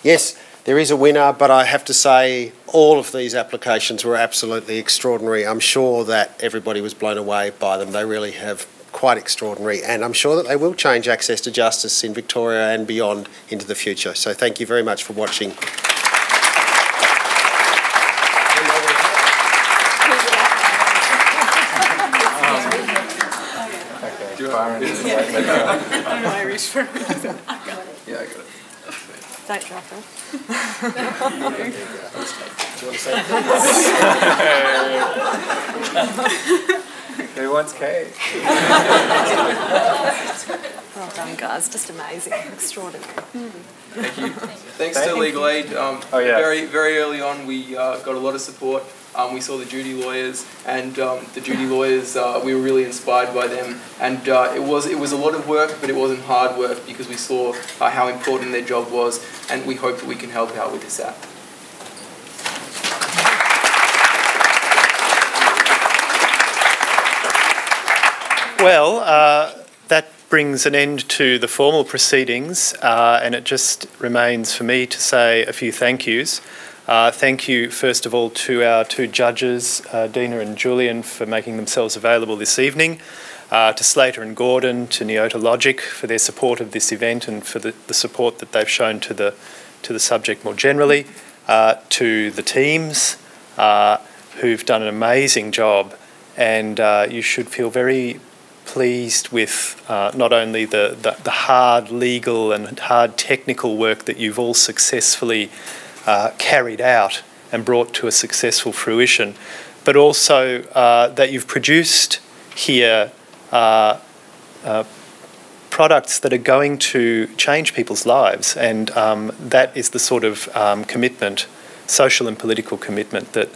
Yes, there is a winner, but I have to say all of these applications were absolutely extraordinary. I'm sure that everybody was blown away by them. They really have quite extraordinary, and I'm sure that they will change access to justice in Victoria and beyond into the future. So thank you very much for watching. I reached for it. Yeah, I got it. Don't drop it. Do you want to say Who wants cake? Well done, guys. Just amazing. Extraordinary. Thank you. Thanks to Legal Aid. Very, very early on, we got a lot of support. We saw the duty lawyers, and the duty lawyers, we were really inspired by them. And it was a lot of work, but it wasn't hard work because we saw how important their job was, and we hope that we can help out with this app. Well, that brings an end to the formal proceedings, and it just remains for me to say a few thank yous. Thank you, first of all, to our two judges, Dina and Julian, for making themselves available this evening, to Slater and Gordon, to Neota Logic for their support of this event and for the support that they've shown to the subject more generally, to the teams who've done an amazing job, and you should feel very pleased with not only the hard legal and hard technical work that you've all successfully carried out and brought to a successful fruition, but also that you've produced here products that are going to change people's lives, and that is the sort of commitment, social and political commitment, that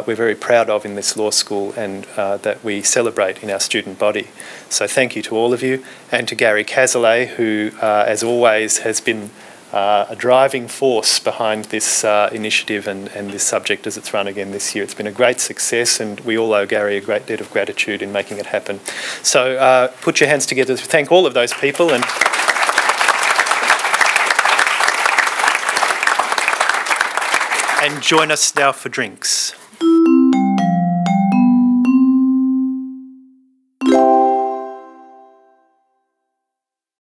we're very proud of in this law school, and that we celebrate in our student body. So thank you to all of you, and to Gary Cazalet, who, as always, has been a driving force behind this initiative and this subject as it's run again this year. It's been a great success, and we all owe Gary a great debt of gratitude in making it happen. So put your hands together to thank all of those people, and join us now for drinks.